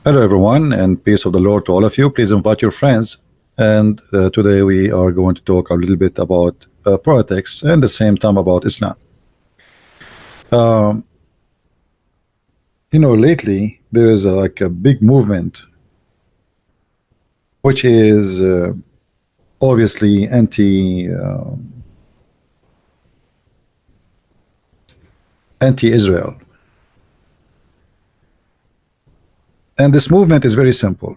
Hello, everyone, and peace of the Lord to all of you. Please invite your friends. And today we are going to talk a little bit about politics and the same time about Islam. Um, lately there is like a big movement, which is obviously anti-Israel, and this movement is very simple.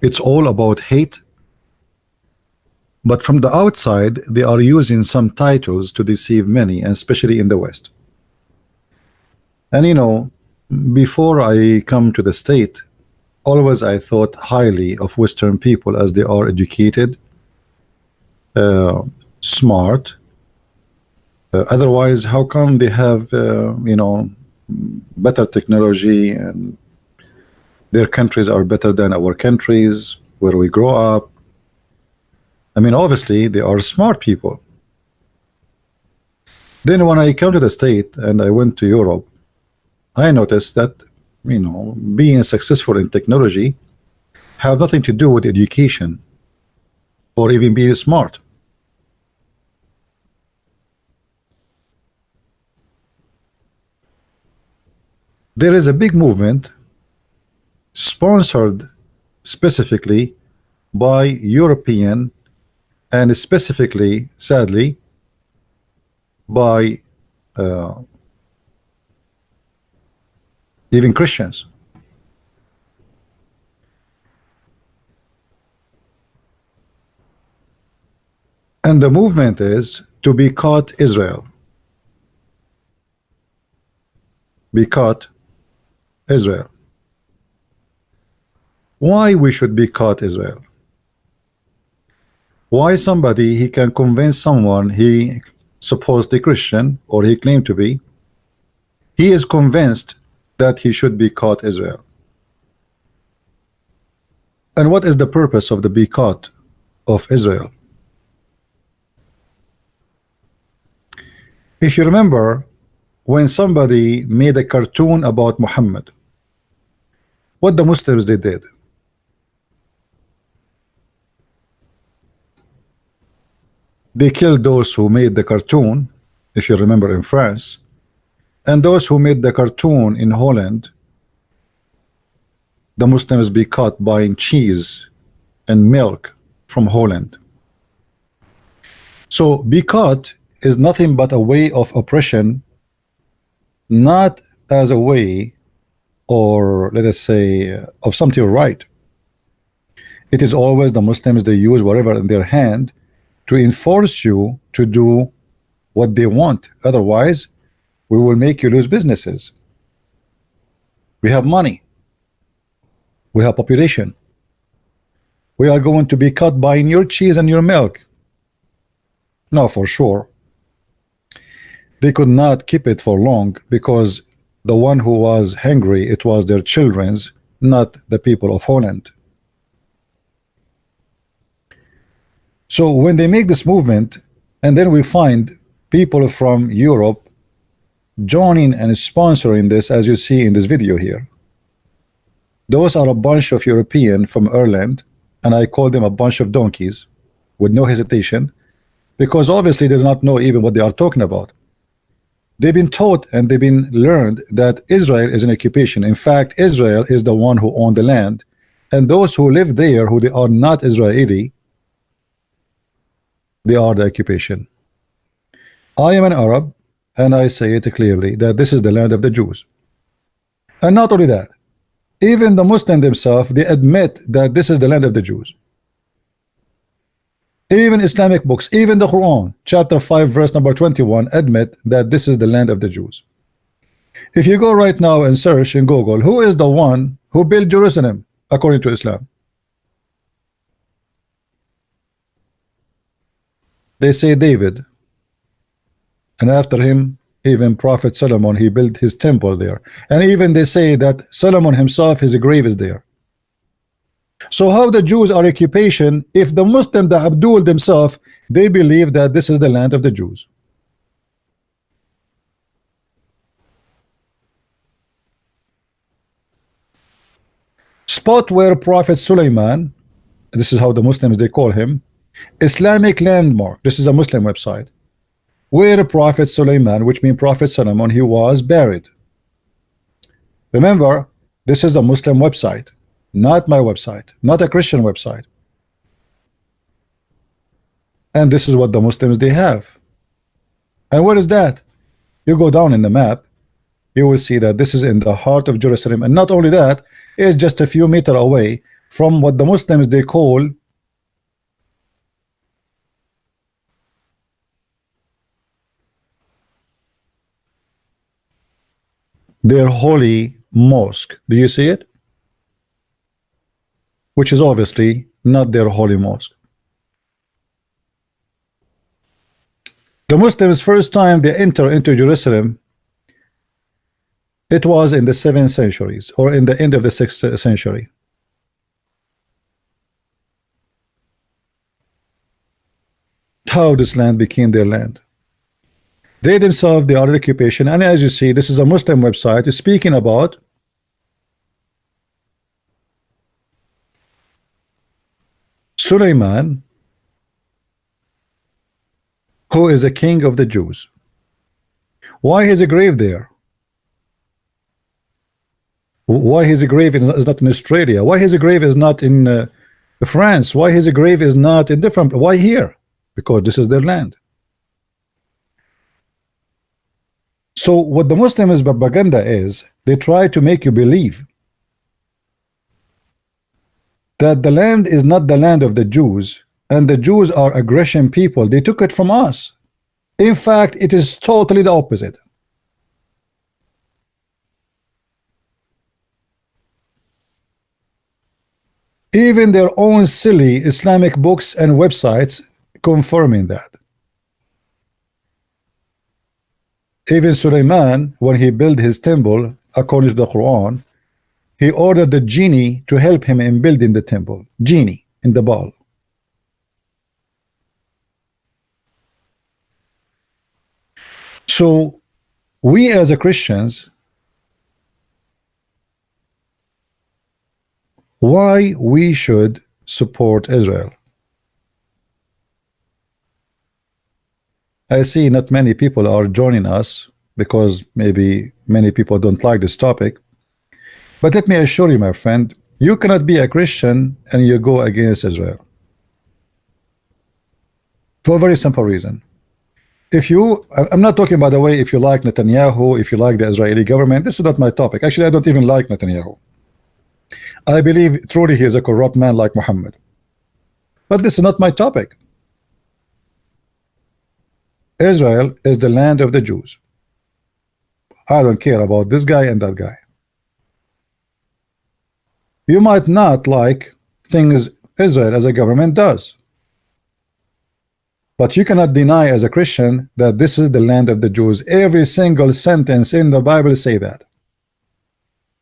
It's all about hate, but from the outside they are using some titles to deceive many, and especially in the West. And before I come to the state, always I thought highly of Western people as they are educated, smart. Otherwise, how come they have better technology, and their countries are better than our countries where we grow up? I mean, obviously they are smart people. Then when I come to the state and I went to Europe, I noticed that being successful in technology have nothing to do with education or even being smart. There is a big movement sponsored specifically by European and specifically, sadly, by even Christians. And the movement is to boycott Israel. Boycott Israel. Why we should boycott Israel? Why somebody he can convince someone he supposedly Christian, or he claimed to be, he is convinced that he should boycott Israel? And what is the purpose of the boycott of Israel? If you remember, when somebody made a cartoon about Muhammad, what the Muslims they did, they killed those who made the cartoon, if you remember, in France, and those who made the cartoon in Holland. The Muslims boycott buying cheese and milk from Holland. So boycott is nothing but a way of oppression, not as a way, or let us say, of something right. It is always the Muslims, they use whatever in their hand to enforce you to do what they want. Otherwise, we will make you lose businesses. We have money, we have population, we are going to be cut buying your cheese and your milk. No, for sure they could not keep it for long, because the one who was hungry, it was their children's, not the people of Holland. So when they make this movement, and then we find people from Europe joining and sponsoring this, as you see in this video here, those are a bunch of European from Ireland, and I call them a bunch of donkeys with no hesitation, because obviously they do not know even what they are talking about. They've been taught and they've been learned that Israel is an occupation. In fact, Israel is the one who owned the land, and those who live there, who they are not Israeli, they are the occupation. I am an Arab, and I say it clearly that this is the land of the Jews. And not only that, even the Muslims themselves, they admit that this is the land of the Jews. Even Islamic books, even the Quran, chapter 5, verse number 21, admit that this is the land of the Jews. If you go right now and search in Google, who is the one who built Jerusalem according to Islam? They say David, and after him, even Prophet Solomon, he built his temple there. And even they say that Solomon himself, his grave is there. So how the Jews are occupation if the Muslim, the Abdul themselves, they believe that this is the land of the Jews? spot where Prophet Sulaiman, this is how the Muslims they call him, Islamic landmark, this is a Muslim website, where Prophet Sulaiman, which means Prophet Solomon, he was buried. Remember, this is a Muslim website, not my website, not a Christian website. And this is what the Muslims they have. And what is that? You go down in the map, you will see that this is in the heart of Jerusalem, and not only that, it's just a few meters away from what the Muslims they call their holy mosque. Do you see it? Which is obviously not their holy mosque. The Muslims first time they enter into Jerusalem, it was in the 7th centuries or in the end of the 6th century. How this land became their land. They themselves, they are in occupation, and as you see, this is a Muslim website speaking about Sulaiman, who is a king of the Jews. Why is a grave there? Why his grave is not in Australia? Why his grave is not in France? Why his grave is not in different? Why here? Because this is their land. So what the Muslims propaganda is, they try to make you believe that the land is not the land of the Jews, and the Jews are aggression people. They took it from us. In fact, it is totally the opposite. Even their own silly Islamic books and websites confirming that. Even Sulaiman, when he built his temple, according to the Quran, he ordered the genie to help him in building the temple. Genie in the ball. So we as a Christians, why we should support Israel? I see not many people are joining us because maybe many people don't like this topic. But let me assure you, my friend, you cannot be a Christian and you go against Israel. For a very simple reason. If you, I'm not talking, by the way, if you like Netanyahu, if you like the Israeli government, this is not my topic. Actually, I don't even like Netanyahu. I believe truly he is a corrupt man like Muhammad. But this is not my topic. Israel is the land of the Jews. I don't care about this guy and that guy. You might not like things Israel as a government does, but you cannot deny as a Christian that this is the land of the Jews. Every single sentence in the Bible say that.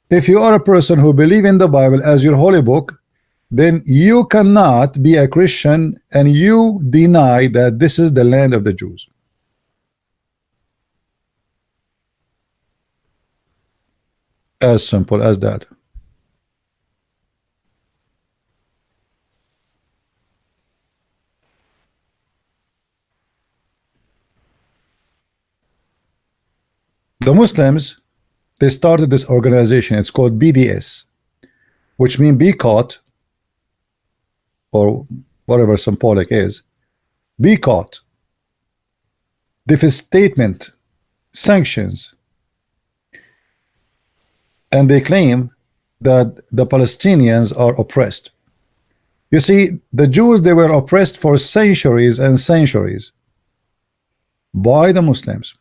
If you are a person who believes in the Bible as your holy book, then you cannot be a Christian and you deny that this is the land of the Jews. As simple as that. The Muslims, they started this organization. It's called BDS, which means be caught, or whatever symbolic is. Be caught. Statement, sanctions. And they claim that the Palestinians are oppressed. You see, the Jews, they were oppressed for centuries and centuries by the Muslims.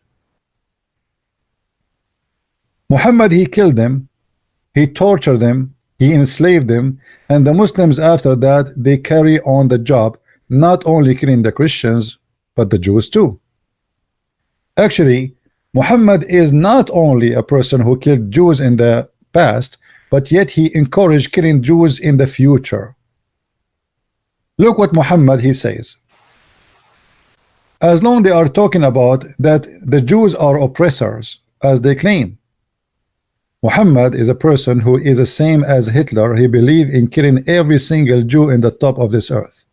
Muhammad, he killed them, he tortured them, he enslaved them, and the Muslims after that, they carry on the job, not only killing the Christians, but the Jews too. Actually, Muhammad is not only a person who killed Jews in the past, but yet he encouraged killing Jews in the future. Look what Muhammad he says. As long they are talking about that the Jews are oppressors, as they claim, Muhammad is a person who is the same as Hitler. He believed in killing every single Jew in the top of this earth.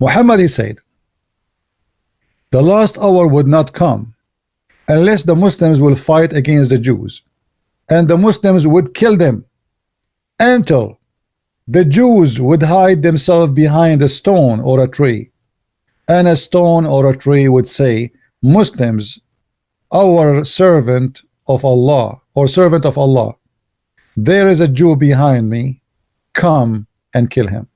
Muhammad, he said, the last hour would not come unless the Muslims will fight against the Jews, and the Muslims would kill them until the Jews would hide themselves behind a stone or a tree, and a stone or a tree would say, Muslims, our servant of Allah, or servant of Allah, there is a Jew behind me, come and kill him.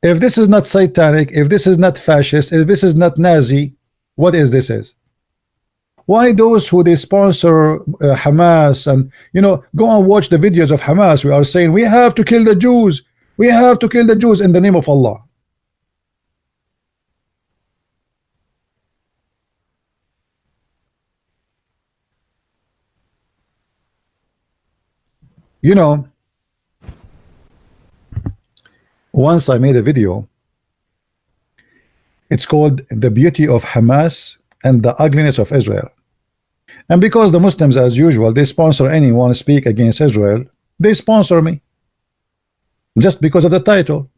If this is not satanic, if this is not fascist, if this is not Nazi, what is this is? Why those who they sponsor Hamas, and go and watch the videos of Hamas, we are saying we have to kill the Jews, we have to kill the Jews in the name of Allah. Once I made a video, it's called The Beauty of Hamas and the Ugliness of Israel. And because the Muslims, as usual, they sponsor anyone speak against Israel, they sponsor me just because of the title.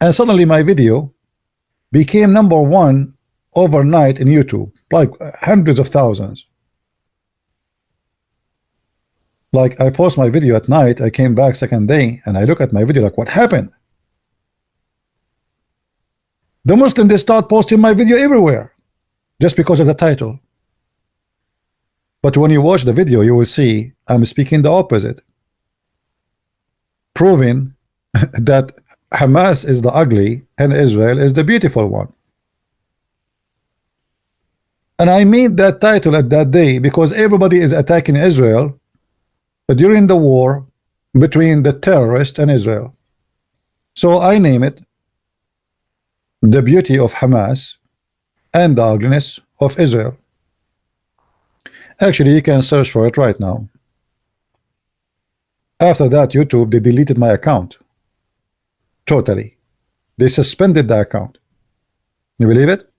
And suddenly my video became #1 overnight in YouTube, like hundreds of thousands. Like, I post my video at night, I came back second day and I look at my video like, what happened? The Muslims, they start posting my video everywhere just because of the title. But when you watch the video, you will see I'm speaking the opposite, proving that Hamas is the ugly and Israel is the beautiful one. And I made that title at that day because everybody is attacking Israel during the war between the terrorists and Israel. So I name it The Beauty of Hamas and the Ugliness of Israel. Actually, you can search for it right now. After that, YouTube, they deleted my account. Totally. They suspended the account. You believe it?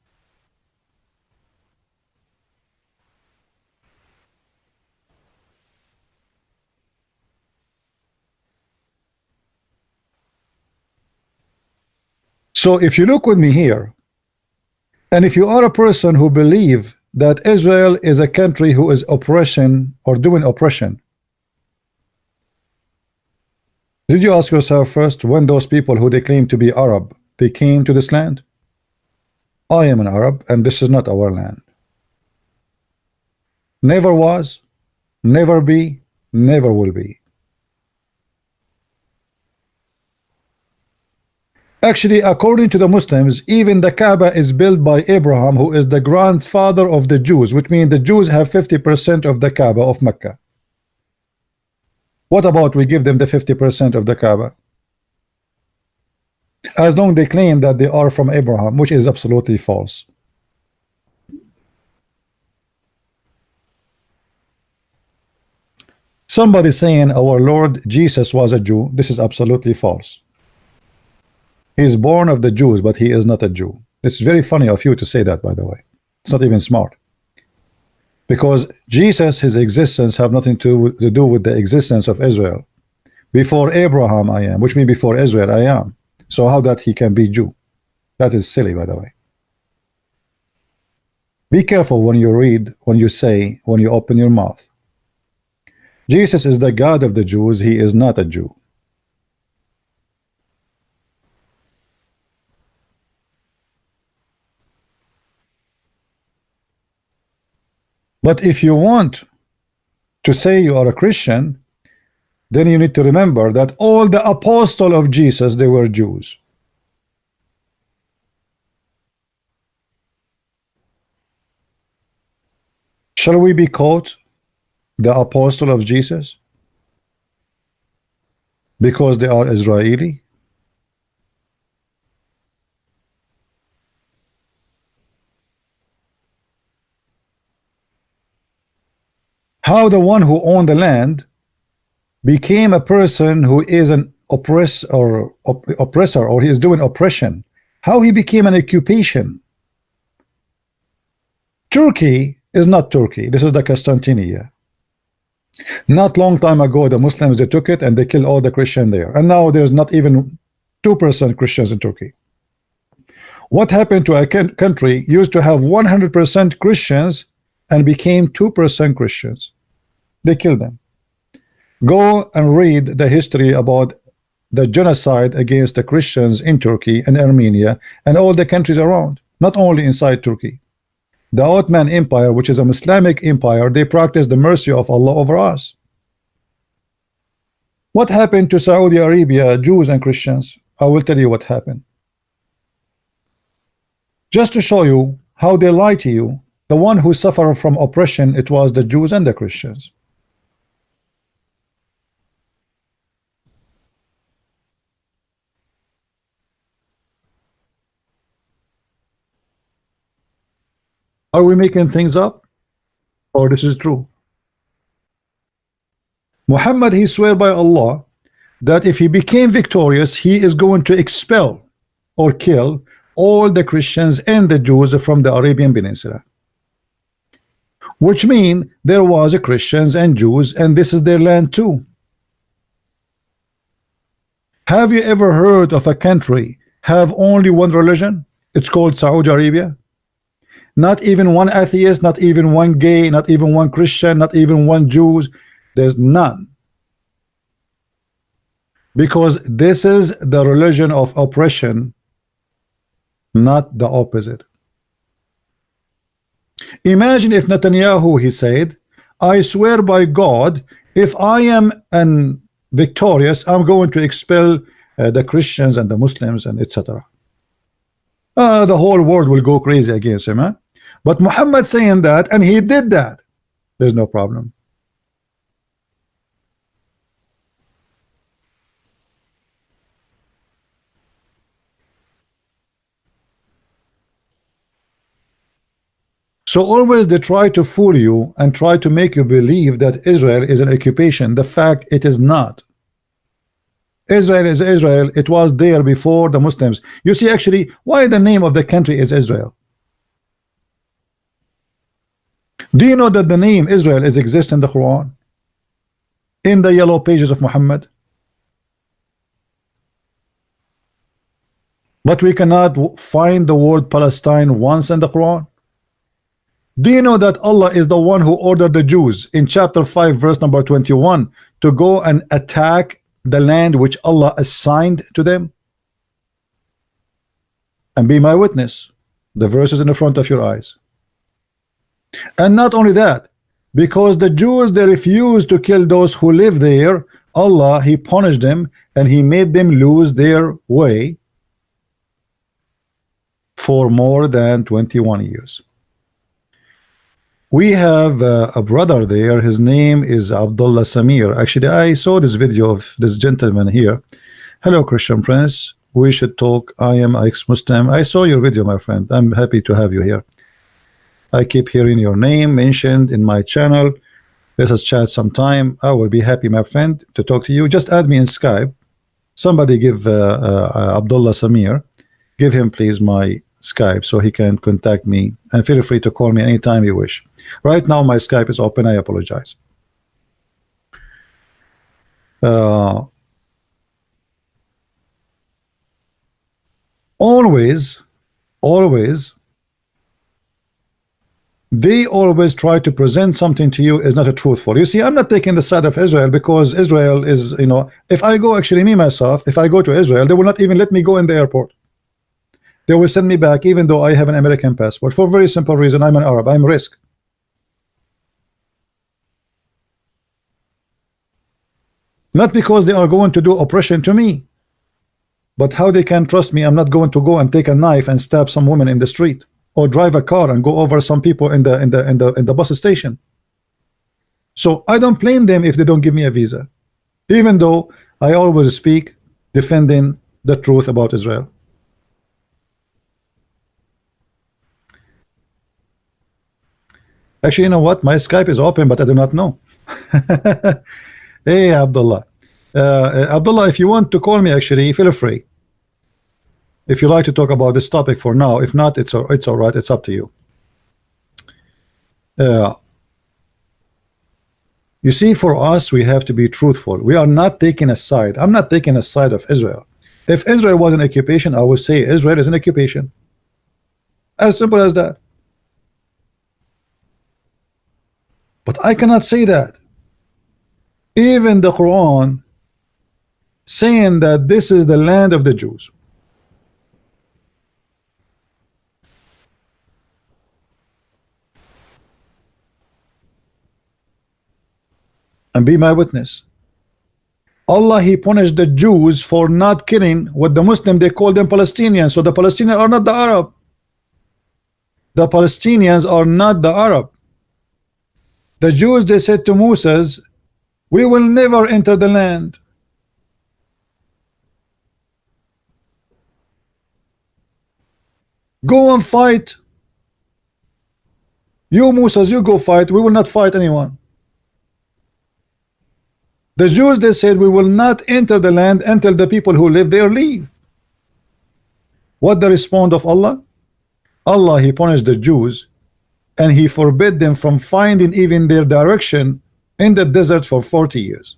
So if you look with me here, and if you are a person who believe that Israel is a country who is oppression or doing oppression, did you ask yourself first, when those people who they claim to be Arab, they came to this land? I am an Arab and this is not our land. Never was, never be, never will be. Actually, according to the Muslims, even the Kaaba is built by Abraham, who is the grandfather of the Jews, which means the Jews have 50% of the Kaaba of Mecca. What about we give them the 50% of the Kaaba? As long as they claim that they are from Abraham, which is absolutely false. Somebody saying our Lord Jesus was a Jew, this is absolutely false. He is born of the Jews, but he is not a Jew. It's very funny of you to say that, by the way. It's not even smart. Because Jesus, his existence have nothing to do with the existence of Israel. Before Abraham I am, which means before Israel I am. So how that he can be Jew? That is silly, by the way. Be careful when you read, when you say, when you open your mouth. Jesus is the God of the Jews. He is not a Jew. But if you want to say you are a Christian, then you need to remember that all the apostles of Jesus, they were Jews. Shall we be called the apostle of Jesus because they are Israeli? How the one who owned the land became a person who is an oppressor, or he is doing oppression? How he became an occupation? Turkey is not Turkey. This is the Constantinia. Not long time ago, the Muslims, they took it and they killed all the Christian there, and now there's not even 2% Christians in Turkey. What happened to a country used to have 100% Christians and became 2% Christians? They killed them. Go and read the history about the genocide against the Christians in Turkey and Armenia and all the countries around, not only inside Turkey. The Ottoman Empire, which is an Islamic empire, they practiced the mercy of Allah over us. What happened to Saudi Arabia, Jews and Christians? I will tell you what happened. Just to show you how they lie to you, the one who suffered from oppression, it was the Jews and the Christians. Are we making things up, or this is true? Muhammad, he swear by Allah that if he became victorious, he is going to expel or kill all the Christians and the Jews from the Arabian Peninsula, which means there was a Christians and Jews, and this is their land too. Have you ever heard of a country have only one religion? It's called Saudi Arabia. Not even one atheist, not even one gay, not even one Christian, not even one Jews. There's none. Because this is the religion of oppression, not the opposite. Imagine if Netanyahu, he said, I swear by God, if I am victorious, I'm going to expel the Christians and the Muslims and etc. The whole world will go crazy against him, huh? But Muhammad saying that, and he did that, there's no problem. So always they try to fool you and try to make you believe that Israel is an occupation. The fact it is not. Israel is Israel. It was there before the Muslims. You see, actually, why the name of the country is Israel? Do you know that the name Israel is exist in the Quran? In the yellow pages of Muhammad? But we cannot find the word Palestine once in the Quran. Do you know that Allah is the one who ordered the Jews in chapter 5 verse number 21 to go and attack the land which Allah assigned to them? And be my witness, the verse is in the front of your eyes. And not only that, because the Jews, they refused to kill those who live there, Allah, he punished them and he made them lose their way for more than 21 years. We have a brother there, his name is Abdullah Samir. Actually, I saw this video of this gentleman here. Hello, Christian Prince, we should talk. I am ex-Muslim. I saw your video, my friend. I'm happy to have you here. I keep hearing your name mentioned in my channel. Let us chat sometime. I will be happy, my friend, to talk to you. Just add me in Skype. Somebody give Abdullah Samir, give him please my Skype so he can contact me, and feel free to call me anytime you wish. Right now my Skype is open. I apologize. Always they always try to present something to you is not a truthful. You see, I'm not taking the side of Israel because Israel is, you know, if I go, actually me myself, if I go to Israel, they will not even let me go in the airport. They will send me back even though I have an American passport, for a very simple reason. I'm an Arab. I'm risk. Not because they are going to do oppression to me, but how they can trust me. I'm not going to go and take a knife and stab some woman in the street, or drive a car and go over some people in the bus station. So I don't blame them if they don't give me a visa, even though I always speak defending the truth about Israel. Actually, you know what? My Skype is open, but I do not know. Hey, Abdullah. Abdullah, if you want to call me, actually, feel free. If you like to talk about this topic for now. If not, it's all right. It's up to you. Uh, you see, for us, we have to be truthful. We are not taking a side. I'm not taking a side of Israel. If Israel was an occupation, I would say Israel is an occupation. As simple as that. But I cannot say that. Even the Quran saying that this is the land of the Jews. And be my witness. Allah, he punished the Jews for not killing what the Muslim, they call them Palestinians. So the Palestinians are not the Arab. The Palestinians are not the Arab. The Jews, they said to Moses, we will never enter the land. Go and fight. You Moses, you go fight. We will not fight anyone. The Jews, they said, we will not enter the land until the people who live there leave. What the response of Allah? Allah, he punished the Jews and he forbid them from finding even their direction in the desert for 40 years.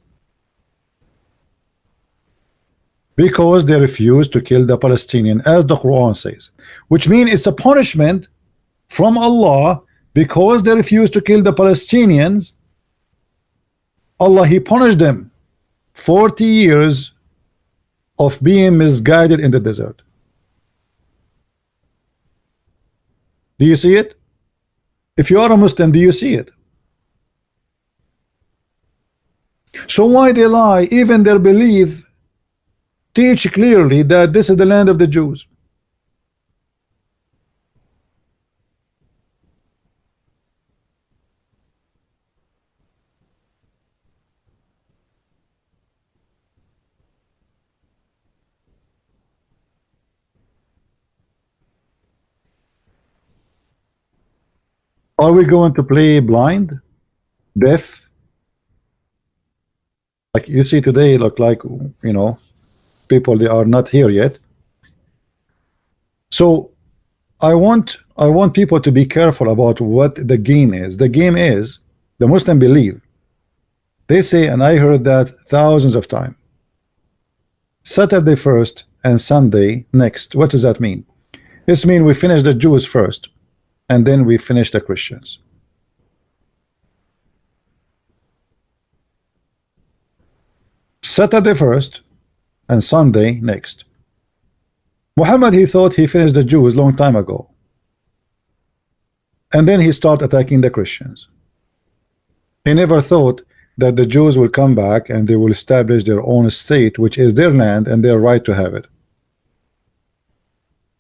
Because they refused to kill the Palestinian, as the Quran says. Which means it's a punishment from Allah because they refused to kill the Palestinians. Allah, he punished them 40 years of being misguided in the desert. Do you see it? If you are a Muslim, do you see it? So why they lie? Even their belief teach clearly that this is the land of the Jews. Are we going to play blind, deaf? Like you see today, look like, you know, people, they are not here yet. So I want people to be careful about what the game is. The game is the Muslim believe. They say, and I heard that thousands of times, Saturday first and Sunday next. What does that mean? It's mean we finish the Jews first and then we finish the Christians. Saturday first and Sunday next. Muhammad, he thought he finished the Jews long time ago, and then he started attacking the Christians. He never thought that the Jews will come back and they will establish their own state, which is their land and their right to have it.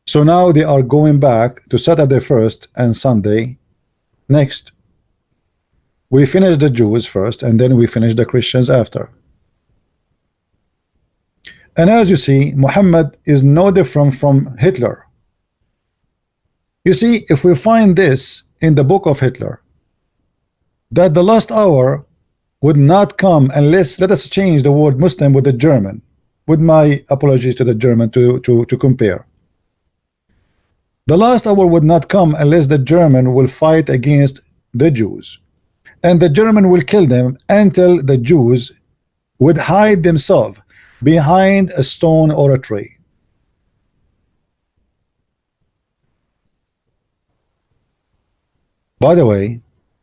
So now they are going back to Saturday first and Sunday next. We finish the Jews first and then we finish the Christians after. And as you see, Muhammad is no different from Hitler. You see, if we find this in the book of Hitler, that the last hour would not come unless, let us change the word Muslim with the German, with my apologies to the German to compare. The last hour would not come unless the German will fight against the Jews, and the German will kill them until the Jews would hide themselves behind a stone or a tree. By the way,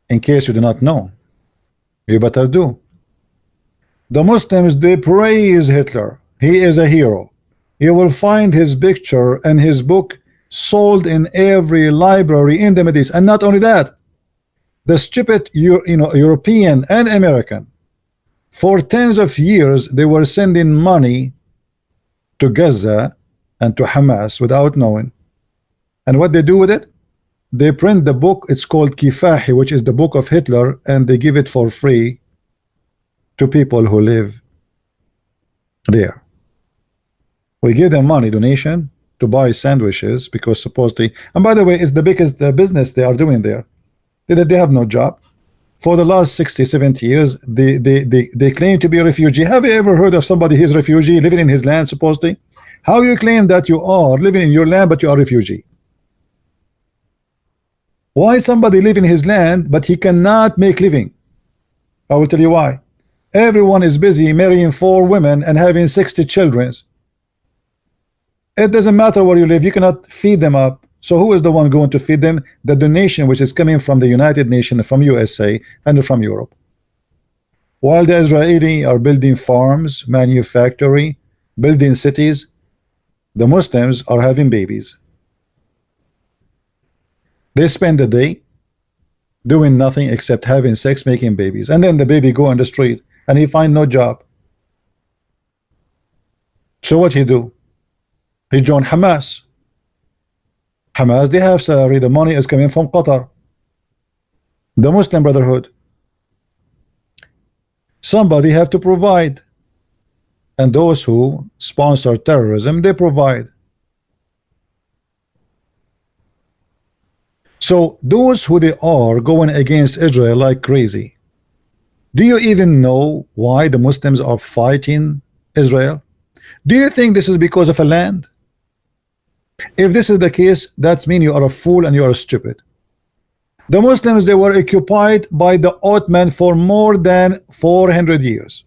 in case you do not know, you better do. The Muslims, they praise Hitler. He is a hero. You will find his picture and his book sold in every library in the Middle East. And not only that, the stupid European and American, for tens of years they were sending money to Gaza and to Hamas without knowing. And what they do with it? They print the book. It's called Kifahi, which is the book of Hitler, and they give it for free to people who live there. We give them money, donation, to buy sandwiches, because supposedly, and by the way, it's the biggest business they are doing there. They have no job. For the last 60-70 years, they claim to be a refugee. Have you ever heard of somebody who's a refugee living in his land, supposedly? How you claim that you are living in your land, but you are a refugee? Why somebody live in his land but he cannot make living? I will tell you why. Everyone is busy marrying 4 women and having 60 children. It doesn't matter where you live, you cannot feed them up. So who is the one going to feed them? The donation which is coming from the United Nations, from USA, and from Europe. While the Israeli are building farms, manufacturing, building cities, the Muslims are having babies. They spend the day doing nothing except having sex, making babies, and then the baby go on the street and he find no job. So what he do? He joined Hamas. Hamas, they have salary, the money is coming from Qatar, the Muslim Brotherhood. Somebody have to provide, and those who sponsor terrorism, they provide. So those who they are going against Israel like crazy. Do you even know why the Muslims are fighting Israel? Do you think this is because of a land? If this is the case, that means you are a fool and you are stupid. The Muslims, they were occupied by the Ottoman for more than 400 years.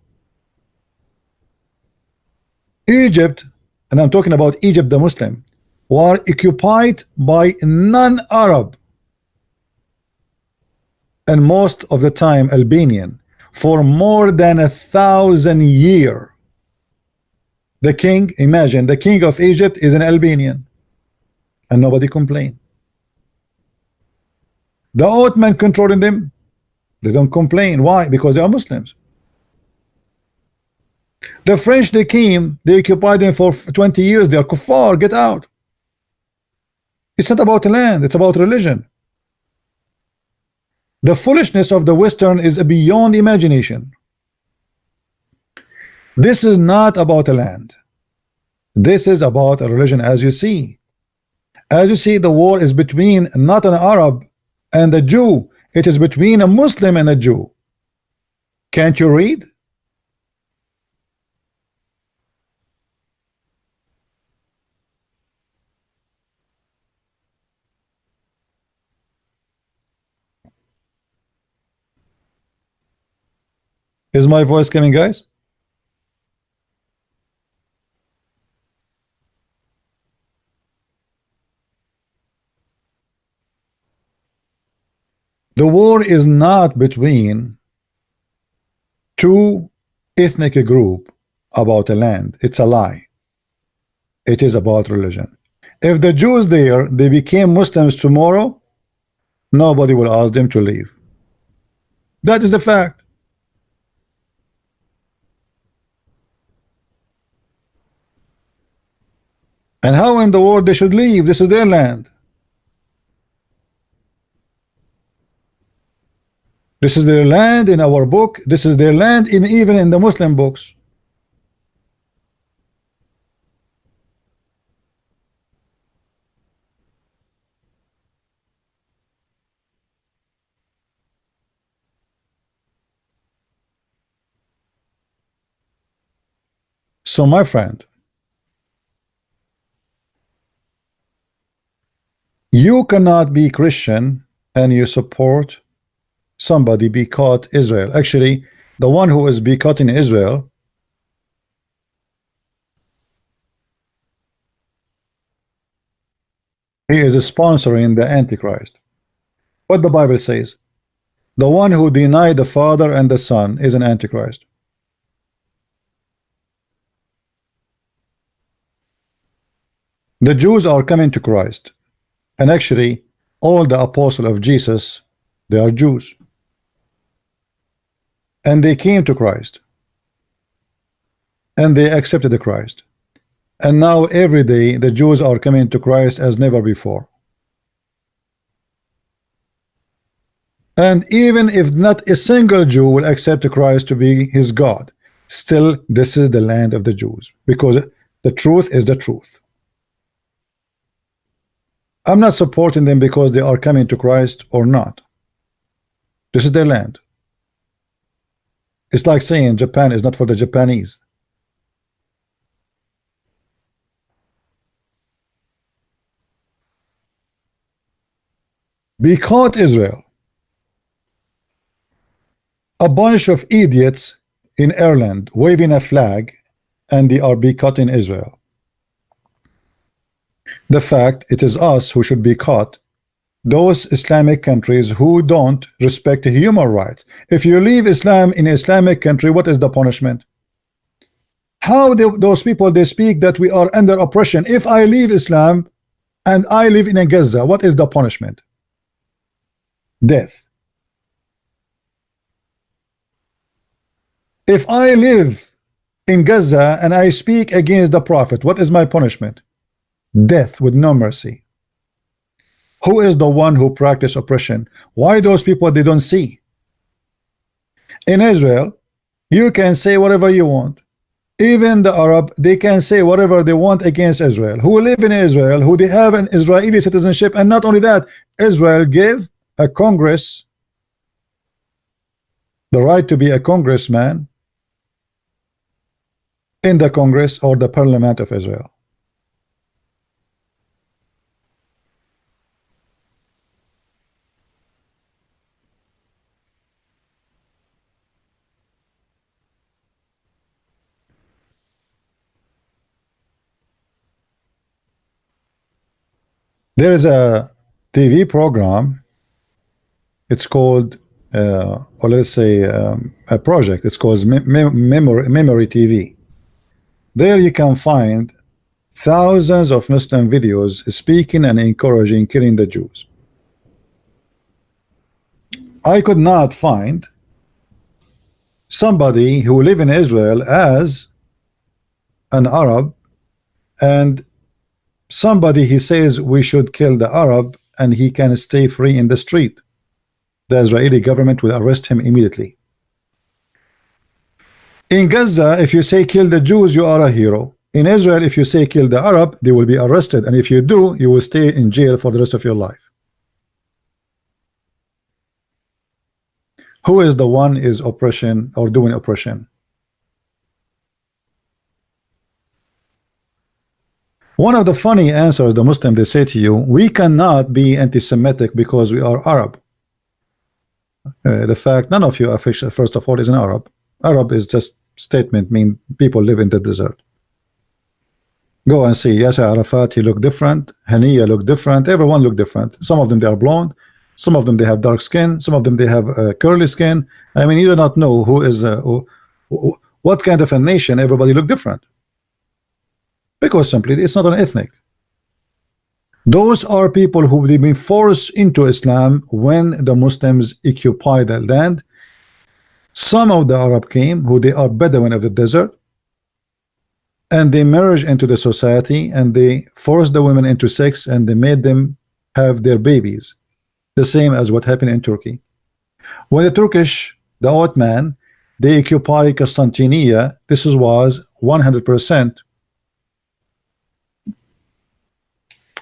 Egypt, and I'm talking about Egypt, the Muslim, were occupied by non-Arab, and most of the time Albanian, for more than 1,000 years. The king, imagine, the king of Egypt is an Albanian, and nobody complained. The Ottoman controlling them, they don't complain. Why? Because they are Muslims. The French, they came, they occupied them for 20 years. They are kuffar, get out. It's not about the land, it's about religion. The foolishness of the Western is beyond imagination. This is not about a land. This is about a religion, as you see. As you see, the war is between not an Arab and a Jew. It is between a Muslim and a Jew. Can't you read? Is my voice coming, guys? The war is not between two ethnic group about a land. It's a lie. It is about religion. If the Jews there, they became Muslims tomorrow, nobody will ask them to leave. That is the fact. And how in the world they should leave? This is their land. This is their land in our book. This is their land in even in the Muslim books. So my friend, you cannot be Christian and you support somebody boycott Israel. Actually, the one who is boycotting Israel, he is sponsoring the Antichrist. What the Bible says, the one who denied the Father and the Son is an Antichrist. The Jews are coming to Christ, and actually all the apostles of Jesus, they are Jews, and they came to Christ and they accepted the Christ, and now every day the Jews are coming to Christ as never before. And even if not a single Jew will accept Christ to be his God, still this is the land of the Jews, because the truth is the truth. I'm not supporting them because they are coming to Christ or not. This is their land. It's like saying Japan is not for the Japanese. boycott Israel. A bunch of idiots in Ireland waving a flag, and they are boycotting Israel. The fact it is us who should boycott those Islamic countries who don't respect human rights. If you leave Islam in an Islamic country, what is the punishment? How those people, they speak that we are under oppression. If I leave Islam and I live in a Gaza, what is the punishment? Death. If I live in Gaza and I speak against the Prophet, what is my punishment? Death with no mercy. Who is the one who practice oppression? Why those people they don't see? In Israel, you can say whatever you want. Even the Arab, they can say whatever they want against Israel, who live in Israel, who they have an Israeli citizenship. And not only that, Israel gave a Congress the right to be a congressman in the Congress or the Parliament of Israel. There is a TV program. It's called, or let's say, a project. It's called Memory TV. There you can find thousands of Muslim videos speaking and encouraging killing the Jews. I could not find somebody who live in Israel as an Arab, and somebody he says we should kill the Arab and he can stay free in the street. The Israeli government will arrest him immediately. In Gaza, if you say kill the Jews, you are a hero. In Israel, if you say kill the Arab, they will be arrested, and if you do, you will stay in jail for the rest of your life. Who is the one is oppression or doing oppression? One of the funny answers the Muslim they say to you, we cannot be anti-Semitic because we are Arab. The fact none of you official, first of all, is an Arab. Arab is just statement, mean people live in the desert. Go and see Yasser Arafat, he look different. Haniya look different. Everyone look different. Some of them they are blonde. Some of them they have dark skin. Some of them they have curly skin. I mean, you do not know who is what kind of a nation. Everybody look different. Because simply it's not an ethnic. Those are people who have been forced into Islam when the Muslims occupy the land. Some of the Arab came who they are Bedouin of the desert, and they merge into the society, and they forced the women into sex, and they made them have their babies, the same as what happened in Turkey. When the Turkish, the Ottoman, they occupy Constantinople, this was 100%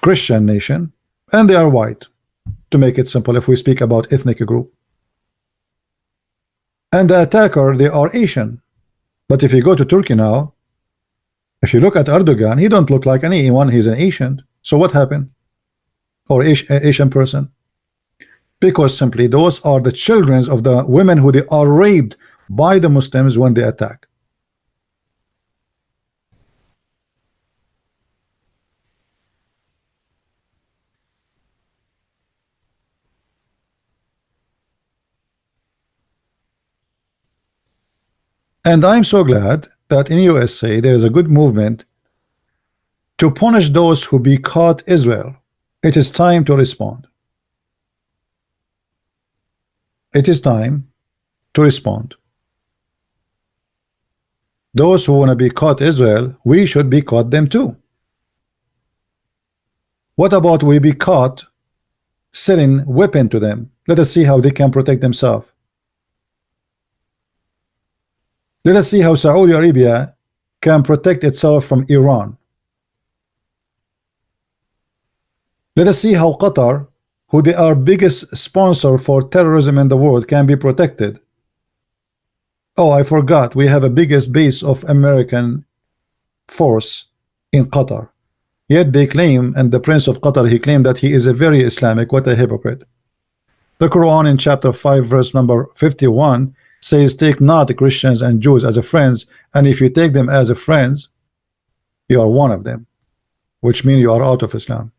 Christian nation, and they are white, to make it simple if we speak about ethnic group. And the attacker, they are Asian. But if you go to Turkey now, if you look at Erdogan, he don't look like anyone, he's an Asian. So what happened? Or Asian person? Because simply those are the children of the women who they are raped by the Muslims when they attack. And I'm so glad that in USA there is a good movement to punish those who boycott Israel. It is time to respond. It is time to respond. Those who want to boycott Israel, we should boycott them too. What about we boycott selling weapon to them? Let us see how they can protect themselves. Let us see how Saudi Arabia can protect itself from Iran. Let us see how Qatar, who they are biggest sponsor for terrorism in the world, can be protected. Oh, I forgot, we have a biggest base of American force in Qatar. Yet they claim, and the Prince of Qatar, he claimed that he is a very Islamic. What a hypocrite. The Quran in chapter 5 verse number 51 says, take not the Christians and Jews as a friends, and if you take them as a friends, you are one of them, which means you are out of Islam.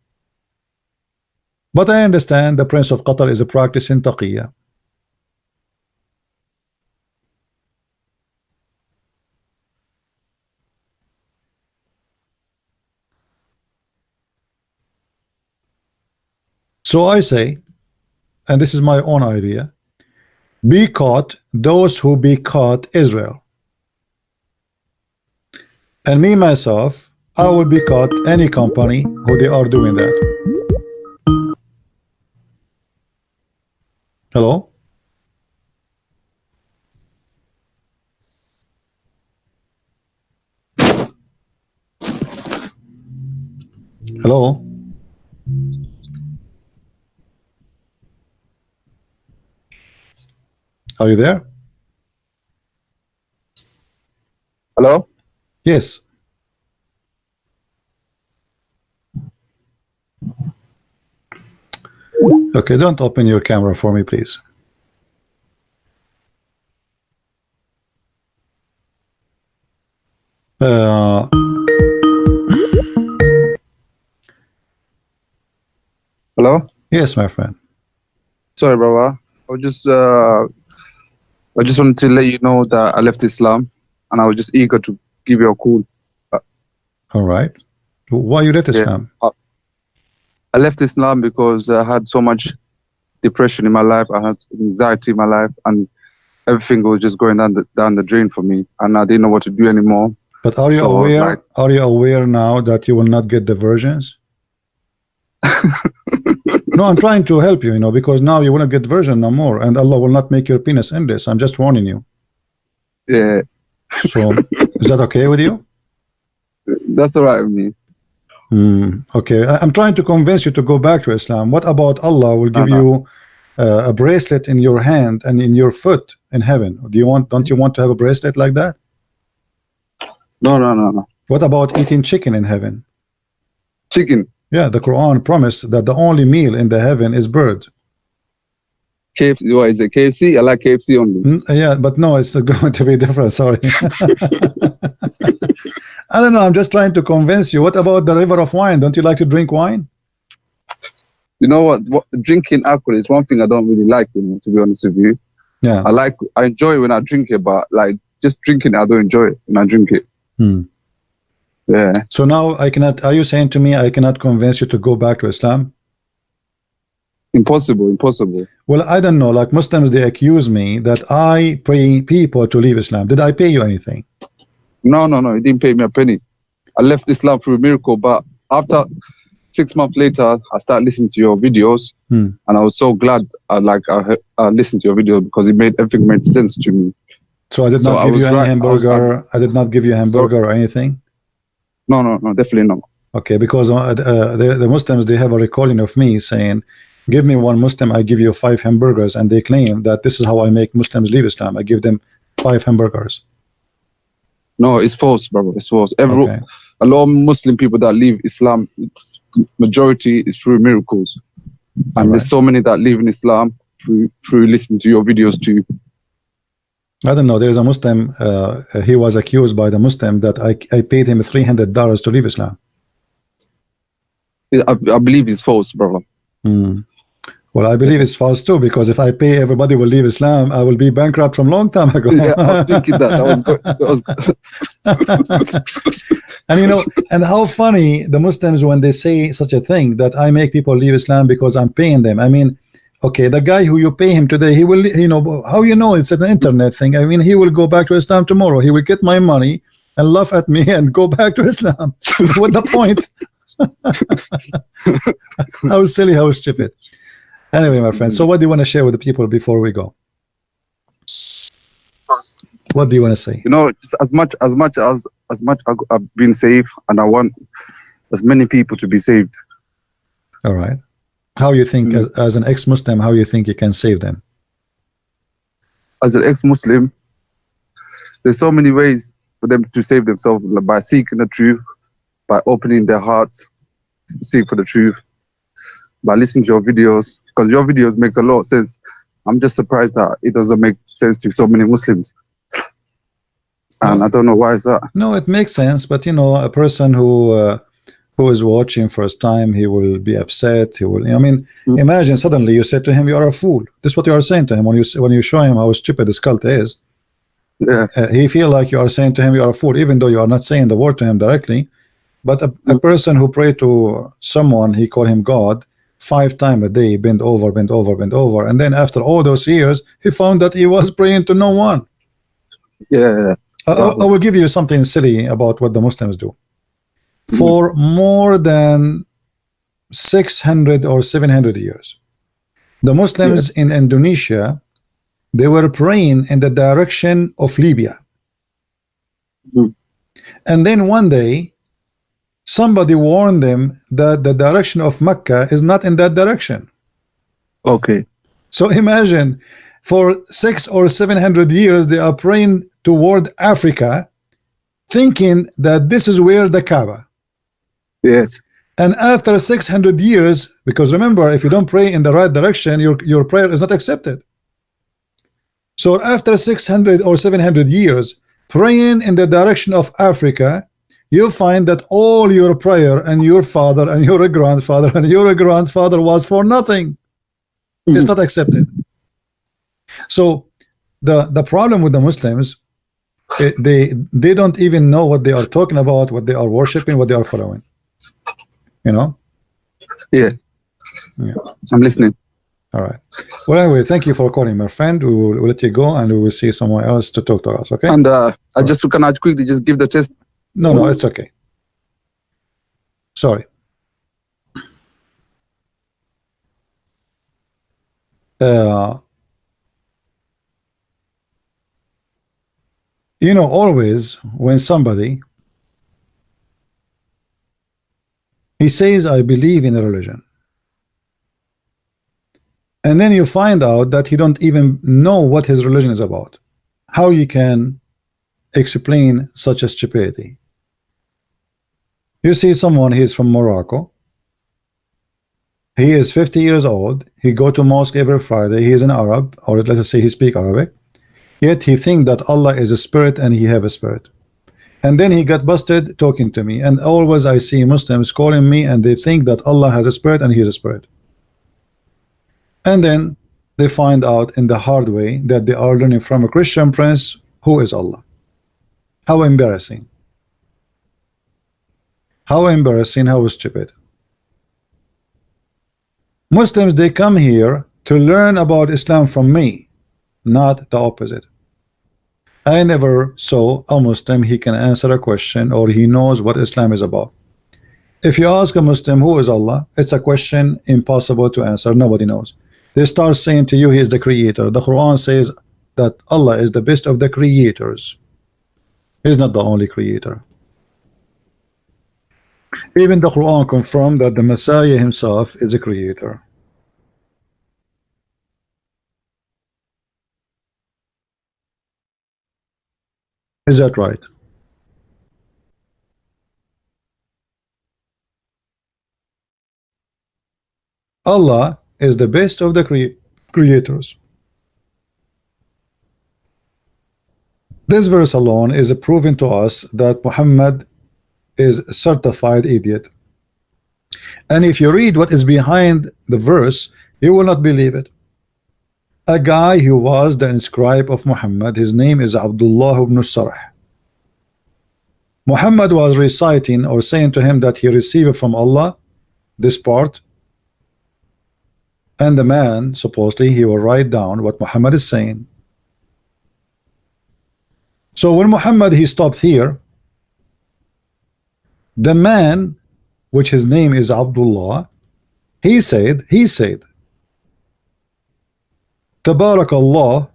But I understand the Prince of Qatar is a practicing taqiyya. So I say, and this is my own idea, be caught those who be caught Israel. And me myself, I will be caught any company who they are doing that. Hello? Hello? Are you there? Hello? Yes. Okay, don't open your camera for me, please. Hello? Yes, my friend. Sorry, brother. I just wanted to let you know that I left Islam, and I was just eager to give you a call. All right. Why you left Islam? I left Islam because I had so much depression in my life. I had anxiety in my life, and everything was just going down the drain for me, and I didn't know what to do anymore. But are you aware? Are you aware now that you will not get the versions? No, I'm trying to help you, because now you won't get version no more, and Allah will not make your penis endless. I'm just warning you. Yeah. So, is that okay with you? That's all right with me. Okay, I'm trying to convince you to go back to Islam. What about Allah will give you a bracelet in your hand and in your foot in heaven? Don't you want to have a bracelet like that? No. What about eating chicken in heaven? Chicken? Yeah, the Quran promised that the only meal in the heaven is bird. KFC? What is it? KFC? I like KFC only. Yeah, but no, it's going to be different. Sorry. I don't know. I'm just trying to convince you. What about the river of wine? Don't you like to drink wine? You know what? Drinking alcohol is one thing I don't really like, to be honest with you. Yeah. I enjoy it when I drink it, but like just drinking it, I don't enjoy it when I drink it. Yeah. So now are you saying to me I cannot convince you to go back to Islam? Impossible. Well, I don't know. Like Muslims, they accuse me that I pay people to leave Islam. Did I pay you anything? No. You didn't pay me a penny. I left Islam through a miracle, but after 6 months later, I started listening to your videos, and I was so glad I listened to your video because everything made sense to me. So I did not give you any hamburger. I did not give you a hamburger or anything. No, definitely not. Okay, because the Muslims, they have a recording of me saying, give me one Muslim, I give you 5 hamburgers, and they claim that this is how I make Muslims leave Islam. I give them 5 hamburgers. No, it's false, brother. It's false. A lot of Muslim people that leave Islam, majority is through miracles, and there's so many that leave in Islam through listening to your videos too. I don't know. There's a Muslim. He was accused by the Muslim that I paid him $300 to leave Islam. I believe it's false, brother. Well, I believe it's false too, because if I pay everybody will leave Islam, I will be bankrupt from long time ago. Yeah, I was thinking that. And and how funny the Muslims when they say such a thing, that I make people leave Islam because I'm paying them. I mean, okay, the guy who you pay him today, he will, how it's an internet thing. I mean, he will go back to Islam tomorrow. He will get my money and laugh at me and go back to Islam. What's the point? How silly, how stupid. Anyway, my friend, so what do you want to share with the people before we go? What do you want to say? Just as much as I've been saved, and I want as many people to be saved. All right. How you think, as an ex-Muslim, how you think you can save them? As an ex-Muslim, there's so many ways for them to save themselves, by seeking the truth, by opening their hearts, seek for the truth, but listening to your videos, because your videos make a lot of sense. I'm just surprised that it doesn't make sense to so many Muslims. And I don't know why is that. No, it makes sense, but you know, a person who is watching first time, he will be upset. He will. I mean, imagine suddenly you say to him, "You are a fool." This is what you are saying to him when you show him how stupid this cult is. Yeah. He feel like you are saying to him, "You are a fool," even though you are not saying the word to him directly. But a person who pray to someone, he call him God 5 times a day, bend over, bend over, bend over, and then after all those years, he found that he was praying to no one. Yeah. I will give you something silly about what the Muslims do. For more than 600 or 700 years, the Muslims in Indonesia, they were praying in the direction of Libya. And then one day, somebody warned them that the direction of Mecca is not in that direction. Okay. So imagine, for 600 or 700 years, they are praying toward Africa, thinking that this is where the Kaaba. Yes. And after 600 years, because remember, if you don't pray in the right direction, your prayer is not accepted. So after 600 or 700 years, praying in the direction of Africa, you find that all your prayer and your father and your grandfather and your grandfather was for nothing. It's not accepted. So the problem with the Muslims, they don't even know what they are talking about, what they are worshiping, what they are following. You know? Yeah. I'm listening. All right. Well, anyway, thank you for calling, my friend. We'll let you go, and we will see someone else to talk to us. Okay? And can I quickly just give the test? No, it's okay. Sorry. You know, always when somebody he says, "I believe in a religion," and then you find out that he don't even know what his religion is about, how you can explain such a stupidity? You see someone, he is from Morocco, he is 50 years old, he go to mosque every Friday, he is an Arab, or let us say he speak Arabic, yet he think that Allah is a spirit and he have a spirit. And then he got busted talking to me, and always I see Muslims calling me and they think that Allah has a spirit and he is a spirit. And then they find out in the hard way that they are learning from a Christian prince who is Allah. How embarrassing. How embarrassing, how stupid. Muslims, they come here to learn about Islam from me, not the opposite. I never saw a Muslim he can answer a question or he knows what Islam is about. If you ask a Muslim who is Allah, it's a question impossible to answer. Nobody knows. They start saying to you he is the creator. The Quran says that Allah is the best of the creators. He's not the only creator. Even the Quran confirmed that the Messiah himself is a creator. Is that right? Allah is the best of the creators. This verse alone is proving to us that Muhammad is a certified idiot. And if you read what is behind the verse, you will not believe it. A guy who was the scribe of Muhammad, his name is Abdullah ibn Sarh. Muhammad was reciting or saying to him that he received from Allah this part, and the man supposedly he will write down what Muhammad is saying. So when Muhammad he stopped here, the man, which his name is Abdullah, he said Tabarak Allah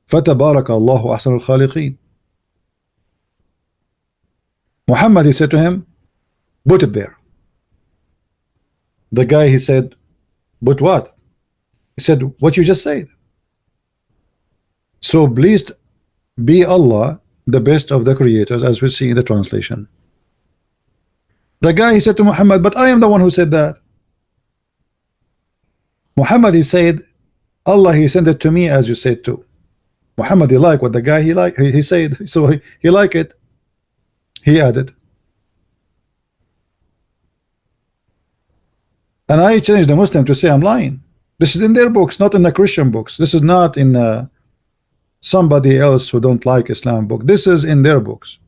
Fatabarak Allahu Ahsan al-Khaliqeen. Muhammad he said to him, put it there. The guy he said, but what? He said, what you just said. So please be Allah the best of the creators, as we see in the translation. The guy he said to Muhammad, but I am the one who said that. Muhammad, he said, Allah, he sent it to me as you said too. Muhammad, he liked what the guy he said, so he liked it. He added. And I challenge the Muslim to say I'm lying. This is in their books, not in the Christian books. This is not in somebody else who don't like Islam book. This is in their books.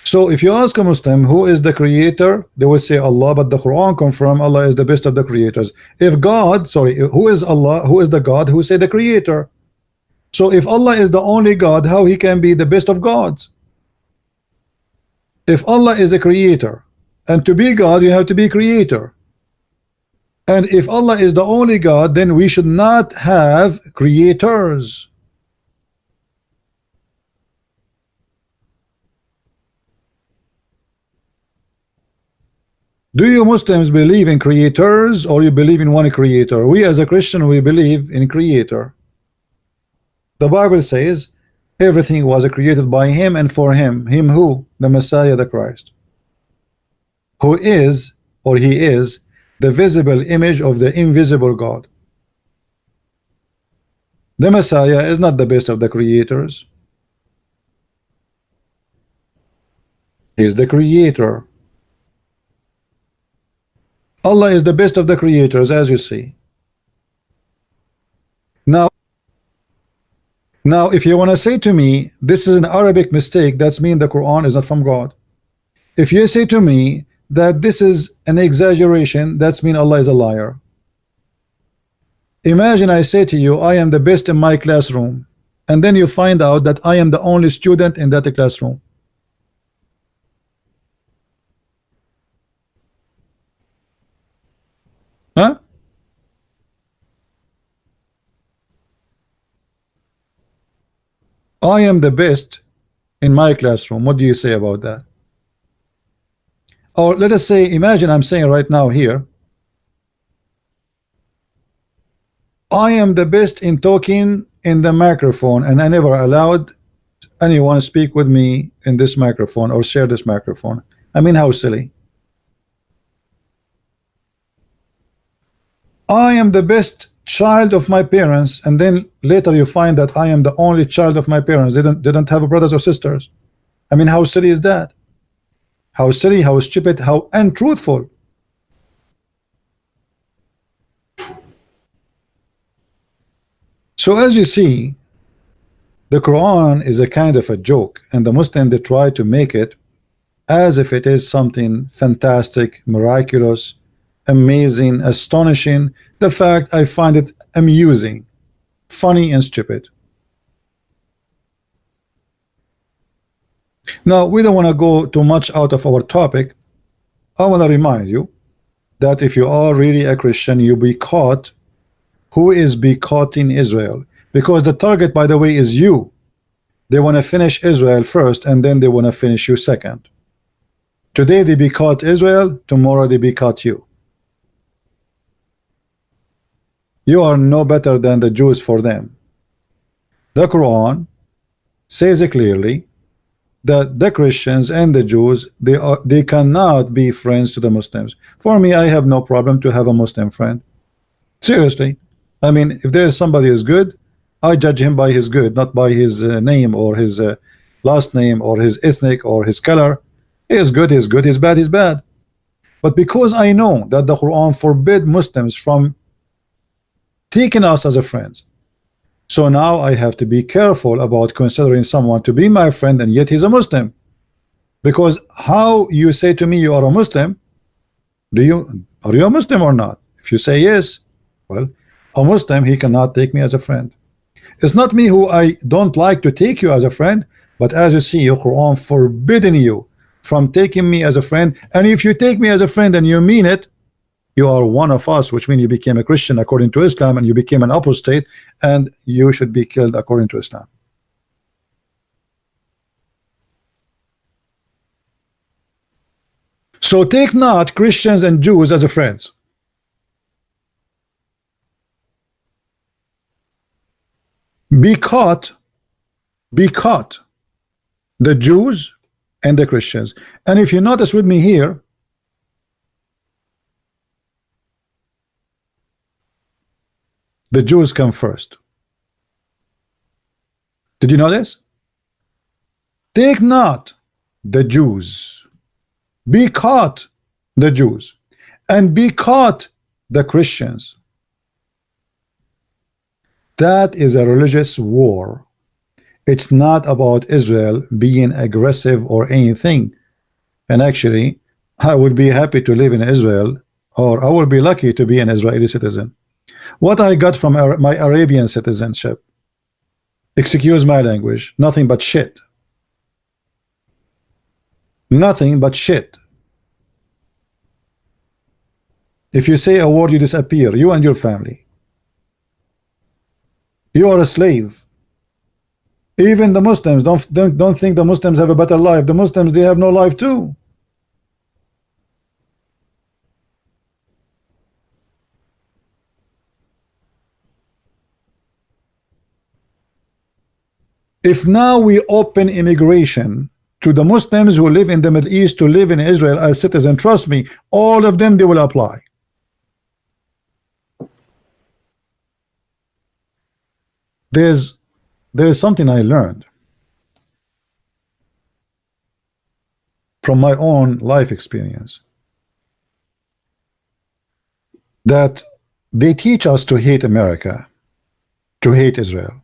So if you ask a Muslim who is the creator, they will say Allah, but the Quran confirm Allah is the best of the creators. If God, sorry, who is Allah, who is the God, who say the creator? So if Allah is the only God, how he can be the best of gods? If Allah is a creator, and to be God you have to be creator, and if Allah is the only God, then we should not have creators. Do you Muslims believe in creators, or you believe in one creator? We as a Christian, we believe in creator. The Bible says everything was created by him and for him. Him who? The Messiah, the Christ, who is, or he is, the visible image of the invisible God. The Messiah is not the best of the creators. He is the creator. Allah is the best of the creators, as you see. Now if you want to say to me this is an Arabic mistake, that's mean the Quran is not from God. If you say to me that this is an exaggeration, that's mean Allah is a liar. Imagine I say to you I am the best in my classroom, and then you find out that I am the only student in that classroom. Huh? I am the best in my classroom. What do you say about that? Or let us say, imagine I'm saying right now here, I am the best in talking in the microphone, and I never allowed anyone speak with me in this microphone or share this microphone. I mean, how silly. I am the best child of my parents, and then later you find that I am the only child of my parents. They don't have brothers or sisters. I mean, how silly is that? How silly, how stupid, how untruthful. So as you see, the Quran is a kind of a joke, and the Muslim, they try to make it as if it is something fantastic, miraculous, amazing, astonishing. The fact, I find it amusing, funny, and stupid. Now we don't want to go too much out of our topic. I want to remind you that if you are really a Christian, you be caught. Who is be caught in Israel? Because the target, by the way, is you. They want to finish Israel first, and then they want to finish you second. Today they be caught Israel, tomorrow they be caught you. You are no better than the Jews for them. The Quran says clearly that the Christians and the Jews, they cannot be friends to the Muslims. For me, I have no problem to have a Muslim friend. Seriously. I mean, if there is somebody who is good, I judge him by his good, not by his name or his last name or his ethnic or his color. He is good, he is good, he is bad, he is bad. But because I know that the Quran forbid Muslims from taking us as a friends, so now I have to be careful about considering someone to be my friend and yet he's a Muslim. Because how you say to me you are a Muslim, are you a Muslim or not? If you say yes, well, a Muslim, he cannot take me as a friend. It's not me who I don't like to take you as a friend, but as you see, your Quran forbidding you from taking me as a friend. And if you take me as a friend and you mean it, you are one of us, which means you became a Christian according to Islam, and you became an apostate, and you should be killed according to Islam. So take not Christians and Jews as a friends. Be caught the Jews and the Christians. And if you notice with me here, the Jews come first. Did you notice? Take not the Jews, be caught the Jews, and be caught the Christians. That is a religious war. It's not about Israel being aggressive or anything. And actually, I would be happy to live in Israel, or I would be lucky to be an Israeli citizen. What I got from my Arabian citizenship, excuse my language, nothing but shit. Nothing but shit. If you say a word, you disappear, you and your family. You are a slave. Even the Muslims, don't think the Muslims have a better life. The Muslims, they have no life too. If now we open immigration to the Muslims who live in the Middle East to live in Israel as citizens, trust me, all of them, they will apply. There is something I learned from my own life experience, that they teach us to hate America, to hate Israel.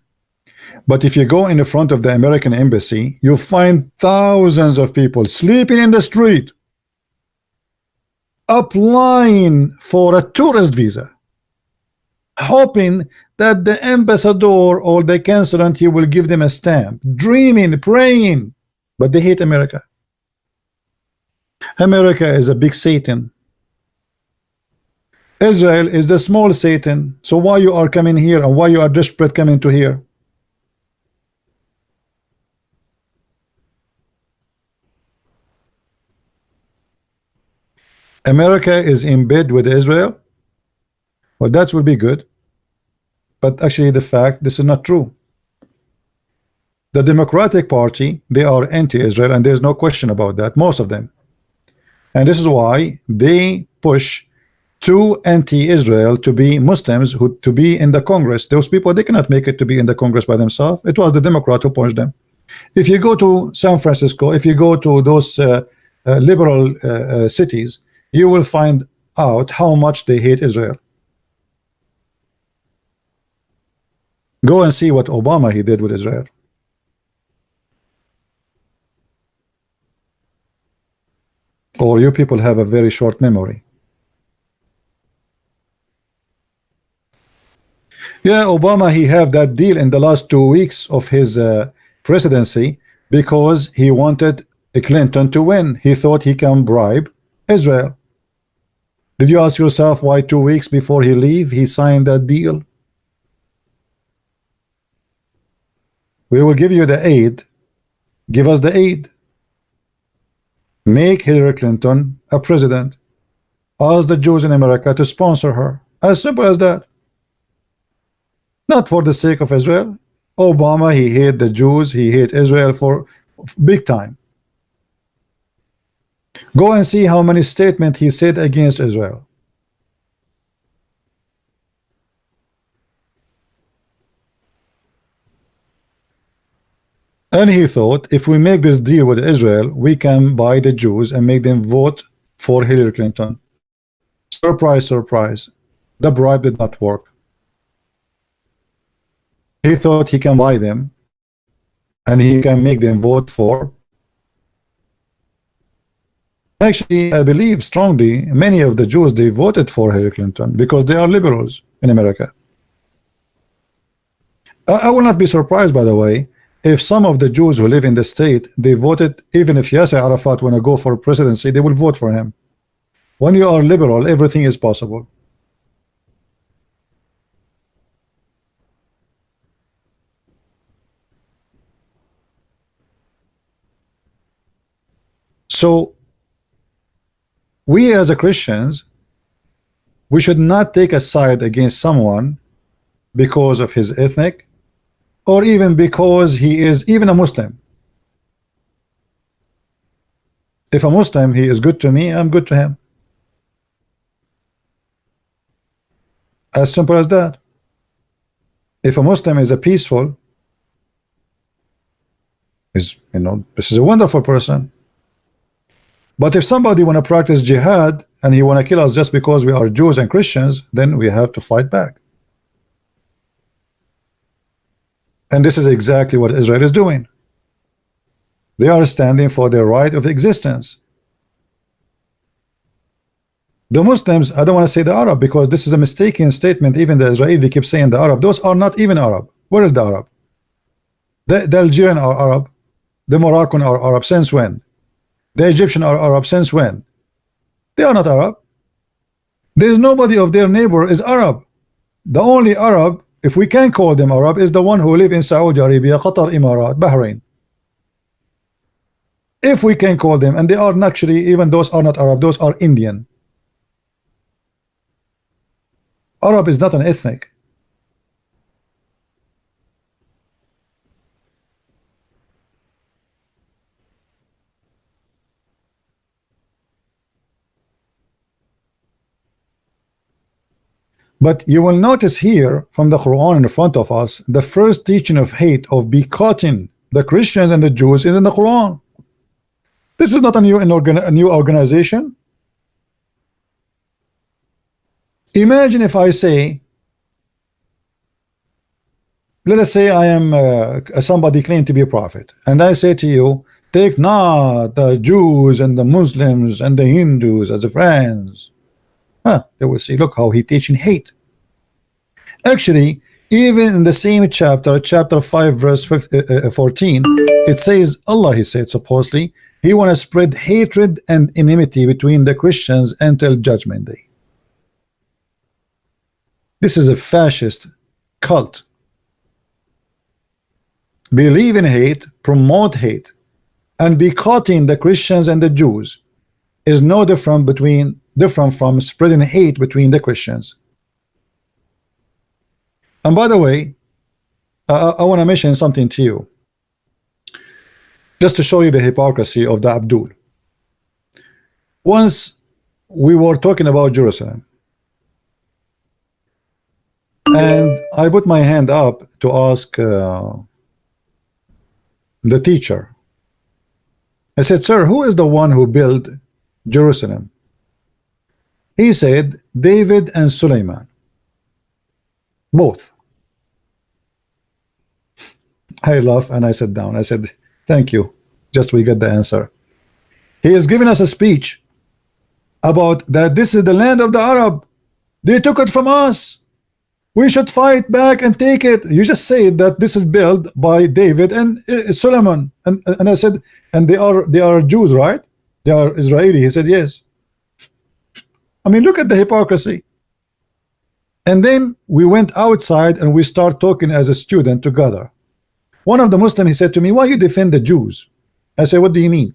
But if you go in the front of the American embassy, you find thousands of people sleeping in the street, applying for a tourist visa, hoping that the ambassador or the consulate will give them a stamp, dreaming, praying, but they hate America. America is a big Satan. Israel is the small Satan. So why you are coming here, and why you are desperate coming to here? America is in bed with Israel. Well, that will be good. But actually, the fact, this is not true. The Democratic Party, they are anti-Israel, and there's no question about that, most of them. And this is why they push two anti-Israel to be Muslims who to be in the Congress. Those people, they cannot make it to be in the Congress by themselves. It was the Democrat who pushed them. If you go to San Francisco, if you go to those liberal cities, you will find out how much they hate Israel. Go and see what Obama he did with Israel. Or you people have a very short memory. Yeah, Obama, he have that deal in the last 2 weeks of his presidency because he wanted Clinton to win. He thought he can bribe Israel. Did you ask yourself why 2 weeks before he leave he signed that deal? We will give you the aid. Give us the aid. Make Hillary Clinton a president. Ask the Jews in America to sponsor her. As simple as that. Not for the sake of Israel. Obama, he hate the Jews, he hate Israel for big time. Go and see how many statements he said against Israel. And he thought, if we make this deal with Israel, we can buy the Jews and make them vote for Hillary Clinton. Surprise, surprise. The bribe did not work. He thought he can buy them and he can make them vote for. Actually, I believe strongly many of the Jews, they voted for Hillary Clinton because they are liberals in America. I will not be surprised, by the way, if some of the Jews who live in the state, they voted, even if Yasser Arafat want to go for presidency, they will vote for him. When you are liberal, everything is possible. So we as a Christians, we should not take a side against someone because of his ethnic, or even because he is even a Muslim. If a Muslim, he is good to me, I'm good to him. As simple as that. If a Muslim is a peaceful, is, you know, this is a wonderful person. But if somebody want to practice jihad and he want to kill us just because we are Jews and Christians, then we have to fight back. And this is exactly what Israel is doing. They are standing for their right of existence. The Muslims, I don't want to say the Arab because this is a mistaken statement. Even the Israeli, they keep saying the Arab. Those are not even Arab. Where is the Arab? The Algerian are Arab. The Moroccan are Arab. Since when? The Egyptian are Arab. Since when? They are not Arab. There is nobody of their neighbor is Arab. The only Arab, if we can call them Arab, is the one who live in Saudi Arabia, Qatar, Emirat, Bahrain. If we can call them, and they are naturally, even those are not Arab, those are Indian. Arab is not an ethnic. But you will notice here from the Quran in front of us, the first teaching of hate, of boycotting the Christians and the Jews, is in the Quran. This is not a new organization. Imagine if I say, let us say I am somebody claimed to be a prophet, and I say to you, take not the Jews and the Muslims and the Hindus as friends. They will say, look how he teaching hate. Actually, even in the same chapter, chapter 5, verse 14, it says, Allah, he said, supposedly, he want to spread hatred and enmity between the Christians until judgment day. This is a fascist cult. Believe in hate, promote hate, and boycotting the Christians and the Jews is no different from spreading hate between the Christians. And by the way, I want to mention something to you, just to show you the hypocrisy of the Abdul. Once we were talking about Jerusalem, and I put my hand up to ask the teacher. I said, sir, who is the one who built Jerusalem? He said, David and Suleiman. Both. I laughed and I sat down. I said, thank you. Just we get the answer. He is giving us a speech about that this is the land of the Arab. They took it from us. We should fight back and take it. You just said that this is built by David and Solomon. And I said, and they are Jews, right? They are Israeli. He said, yes. I mean, look at the hypocrisy. And then we went outside and we start talking as a student together. One of the Muslims, he said to me, why you defend the Jews? I said, what do you mean?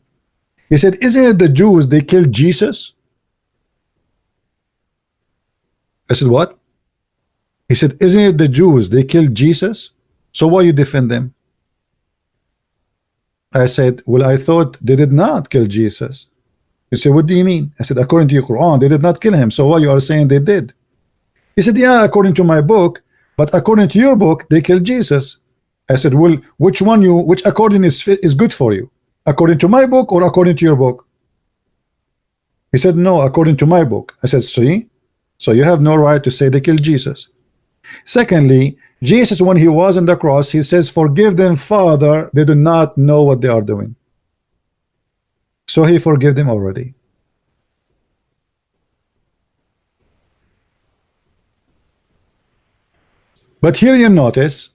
He said, isn't it the Jews, they killed Jesus? I said, what? He said, isn't it the Jews, they killed Jesus? So why you defend them? I said, well, I thought they did not kill Jesus. He said, what do you mean? I said, according to your Quran, they did not kill him. So why you are saying they did? He said, yeah, according to my book, but according to your book, they killed Jesus. I said, well, which according is good for you? According to my book or according to your book? He said, no, according to my book. I said, see? So you have no right to say they killed Jesus. Secondly, Jesus, when he was on the cross, he says, forgive them, Father, they do not know what they are doing. So he forgave them already. But here you notice,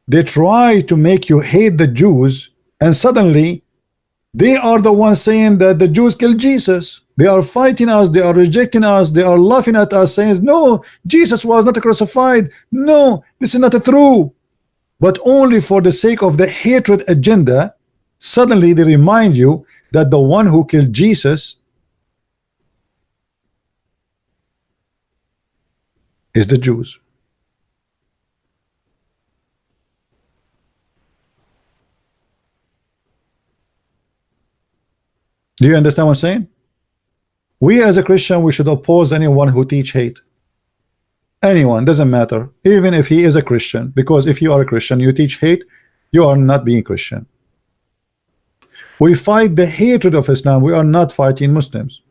they try to make you hate the Jews, and suddenly they are the ones saying that the Jews killed Jesus. They are fighting us, they are rejecting us, they are laughing at us, saying, no, Jesus was not crucified. No, this is not true. But only for the sake of the hatred agenda, suddenly they remind you that the one who killed Jesus is the Jews. Do you understand what I'm saying? We as a Christian, we should oppose anyone who teach hate. Anyone, doesn't matter, even if he is a Christian, because if you are a Christian, you teach hate, you are not being Christian. We fight the hatred of Islam. We are not fighting Muslims.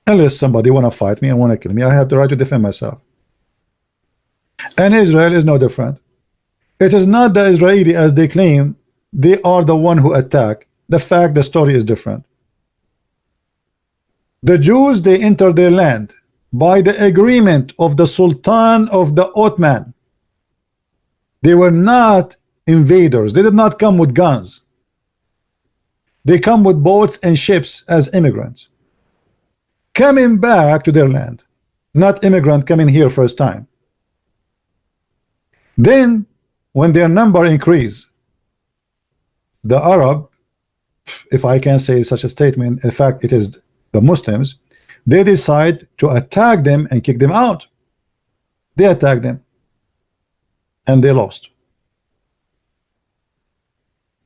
Unless somebody want to fight me and want to kill me, I have the right to defend myself. And Israel is no different. It is not the Israeli as they claim. They are the one who attack. The fact, the story is different. The Jews, they entered their land by the agreement of the Sultan of the Ottoman. They were not invaders. They did not come with guns. They come with boats and ships as immigrants, coming back to their land, not immigrant coming here first time. Then when their number increase, the Arab, if I can say such a statement, in fact it is the Muslims, they decide to attack them and kick them out. They attacked them and they lost.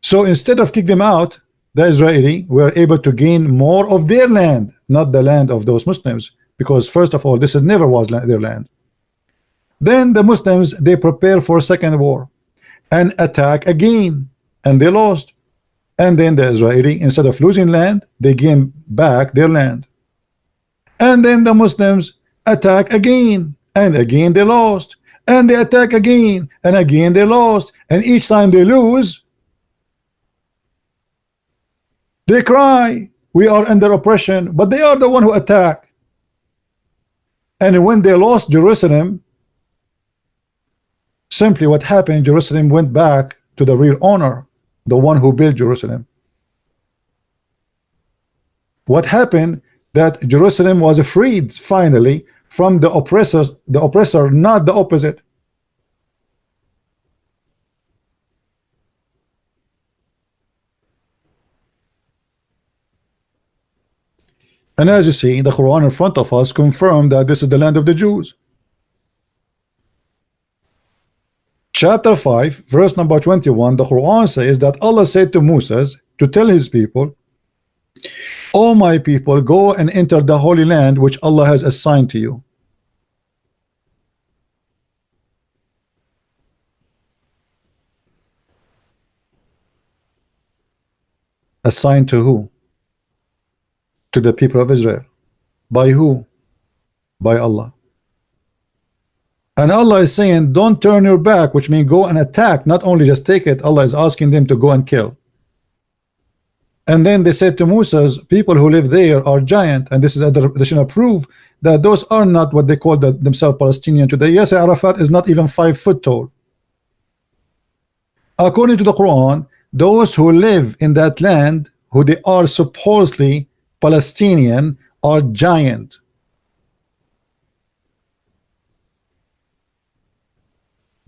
So instead of kick them out, the Israeli were able to gain more of their land, not the land of those Muslims, because first of all, this is never was their land. Then the Muslims, they prepare for a second war and attack again, and they lost. And then the Israeli, instead of losing land, they gain back their land. And then the Muslims attack again, and again they lost. And they attack again, and again they lost. And each time they lose, they cry, we are under oppression, but they are the one who attack. And when they lost Jerusalem, simply what happened, Jerusalem went back to the real owner, the one who built Jerusalem. What happened, that Jerusalem was freed finally from the oppressor, not the opposite. And as you see, the Quran in front of us confirmed that this is the land of the Jews. Chapter 5, verse number 21, the Quran says that Allah said to Moses to tell his people, "O my people, go and enter the holy land which Allah has assigned to you." Assigned to who? To the people of Israel. By who? By Allah. And Allah is saying, don't turn your back, which means go and attack, not only just take it. Allah is asking them to go and kill. And then they said to Moses, people who live there are giant, and this is additional proof that those are not what they call themselves Palestinian today. Yes, Arafat is not even 5 foot tall. According to the Quran, those who live in that land, who they are supposedly Palestinian, are giant.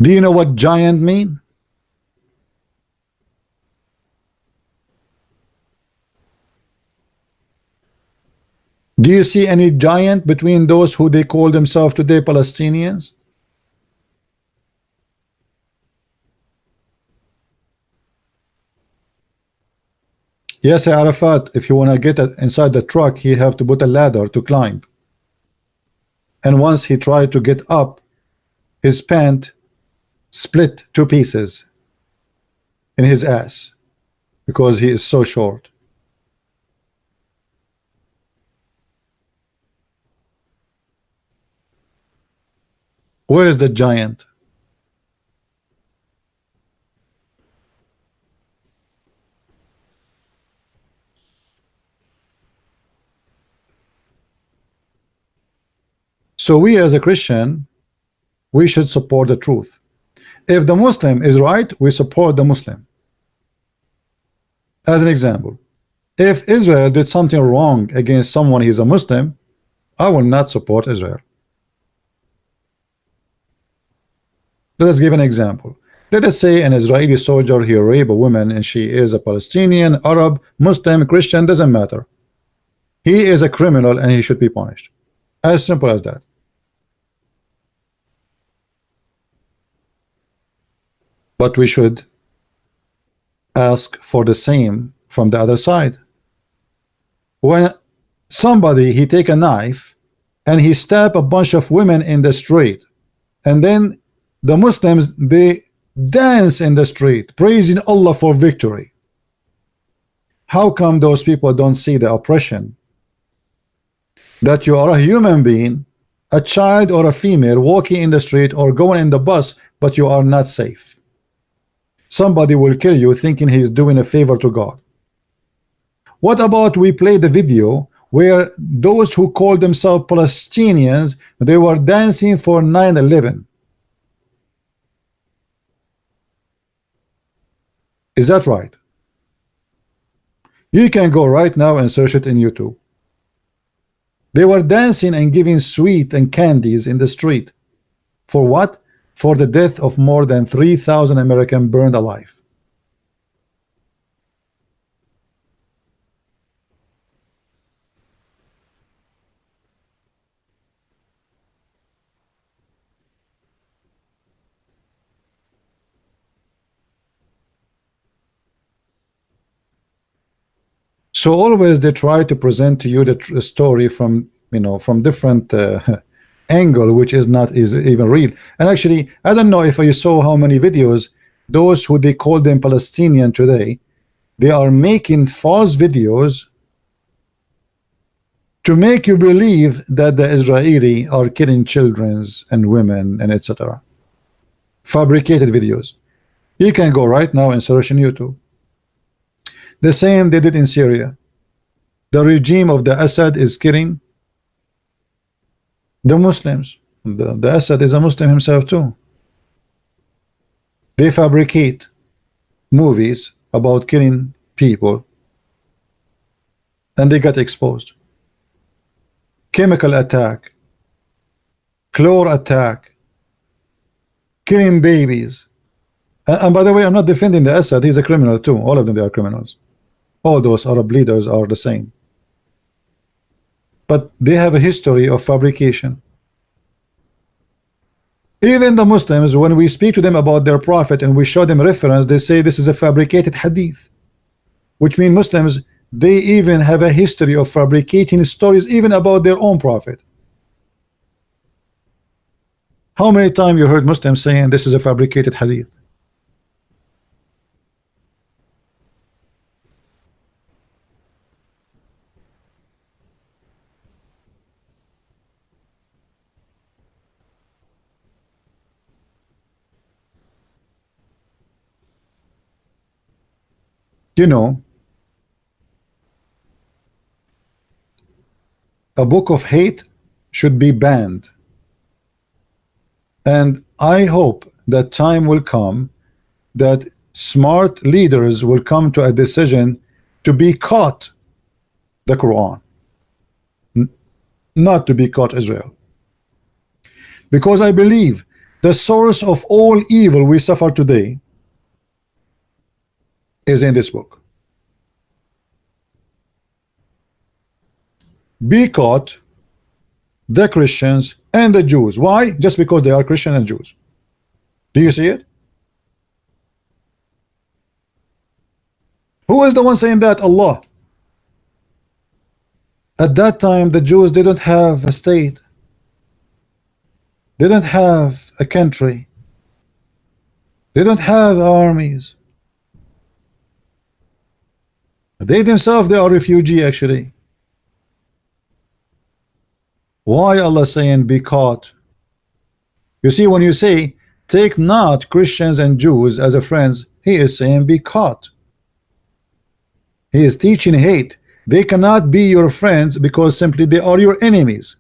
Do you know what giant mean? Do you see any giant between those who they call themselves today Palestinians? Yes, Arafat, if you want to get inside the truck, he have to put a ladder to climb. And once he tried to get up, his pant split 2 pieces in his ass because he is so short. Where is the giant? So we as a Christian, we should support the truth. If the Muslim is right, we support the Muslim. As an example, if Israel did something wrong against someone he's a Muslim, I will not support Israel. Let us give an example. Let us say an Israeli soldier, he raped a woman and she is a Palestinian, Arab, Muslim, Christian, doesn't matter. He is a criminal and he should be punished. As simple as that. But we should ask for the same from the other side. When somebody, he take a knife and he stab a bunch of women in the street, and then the Muslims, they dance in the street praising Allah for victory. How come those people don't see the oppression? That you are a human being, a child or a female walking in the street or going in the bus, but you are not safe. Somebody will kill you thinking he's doing a favor to God. What about we play the video where those who call themselves Palestinians, they were dancing for 9/11? Is that right? You can go right now and search it in YouTube. They were dancing and giving sweet and candies in the street. For what? For the death of more than 3,000 Americans burned alive. So always they try to present to you the story from, you know, from different angle, which is not even real. And actually, I don't know if you saw how many videos those who they call them Palestinian today, they are making false videos to make you believe that the Israeli are killing children and women and etc. Fabricated videos. You can go right now and search on YouTube. The same they did in Syria. The regime of the Assad is killing the Muslims. The Assad is a Muslim himself too. They fabricate movies about killing people and they got exposed. Chemical attack, chlor attack, killing babies. And by the way, I'm not defending the Assad. He's a criminal too. All of them, they are criminals. All those Arab leaders are the same. But they have a history of fabrication. Even the Muslims, when we speak to them about their prophet and we show them reference, they say this is a fabricated hadith, which means Muslims, they even have a history of fabricating stories even about their own prophet. How many times you heard Muslims saying this is a fabricated hadith? You know, a book of hate should be banned. And I hope that time will come that smart leaders will come to a decision to boycott the Quran, not to boycott Israel. Because I believe the source of all evil we suffer today is in this book. Boycott the Christians and the Jews. Why? Just because they are Christian and Jews. Do you see it? Who is the one saying that? Allah. At that time, the Jews didn't have a state. They didn't have a country. They don't have armies. They themselves, they are refugee actually. Why Allah saying boycott? You see, when you say take not Christians and Jews as a friends, he is saying boycott. He is teaching hate. They cannot be your friends because simply they are your enemies.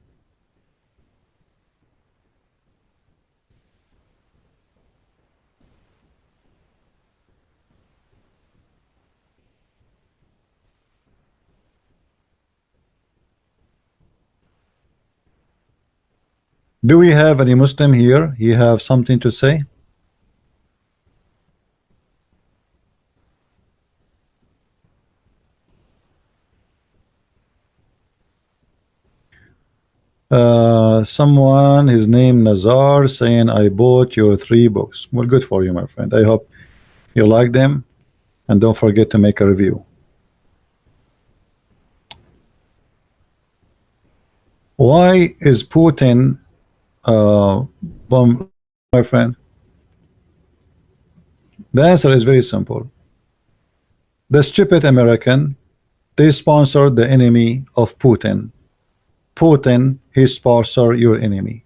Do we have any Muslim here? You have something to say? Someone, his name Nazar, saying I bought your 3 books. Well, good for you, my friend. I hope you like them and don't forget to make a review. Why is Putin bomb, my friend? The answer is very simple. The stupid American, they sponsor the enemy of Putin. Putin, he sponsor your enemy.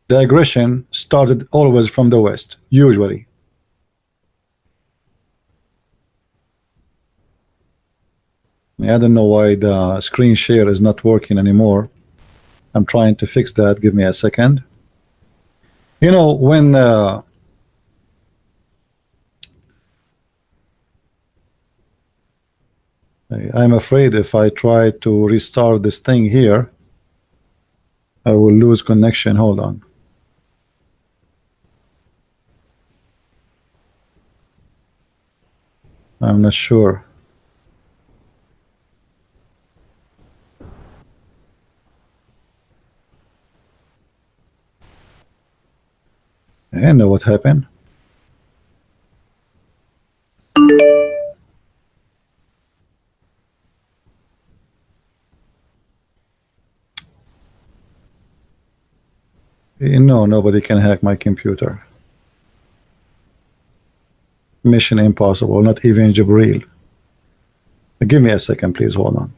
The aggression started always from the West, usually. I don't know why the screen share is not working anymore. I'm trying to fix that. Give me a second. You know, when I'm afraid if I try to restart this thing here, I will lose connection. Hold on. I'm not sure. I know what happened. No, nobody can hack my computer. Mission impossible, not even Jibril. Give me a second, please. Hold on.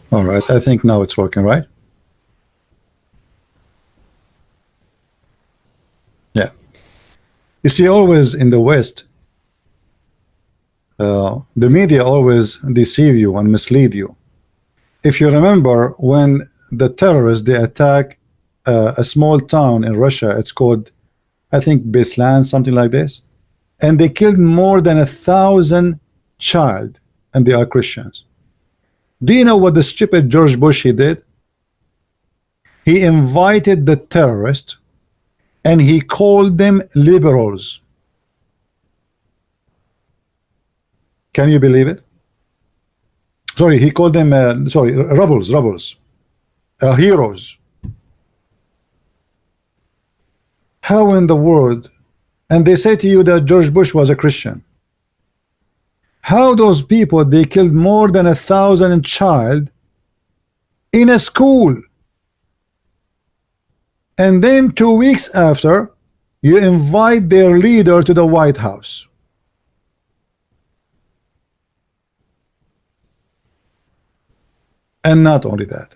All right, I think now it's working, right? Yeah. You see, always in the West, the media always deceive you and mislead you. If you remember, when the terrorists, they attack a small town in Russia, it's called, I think, Beslan, something like this, and they killed more than 1,000 child, and they are Christians. Do you know what the stupid George Bush he did? He invited the terrorists and he called them liberals. Can you believe it? Sorry, he called them rebels, heroes. How in the world? And they say to you that George Bush was a Christian. How those people, they killed more than 1,000 child in a school, and then 2 weeks after you invite their leader to the White House. And not only that,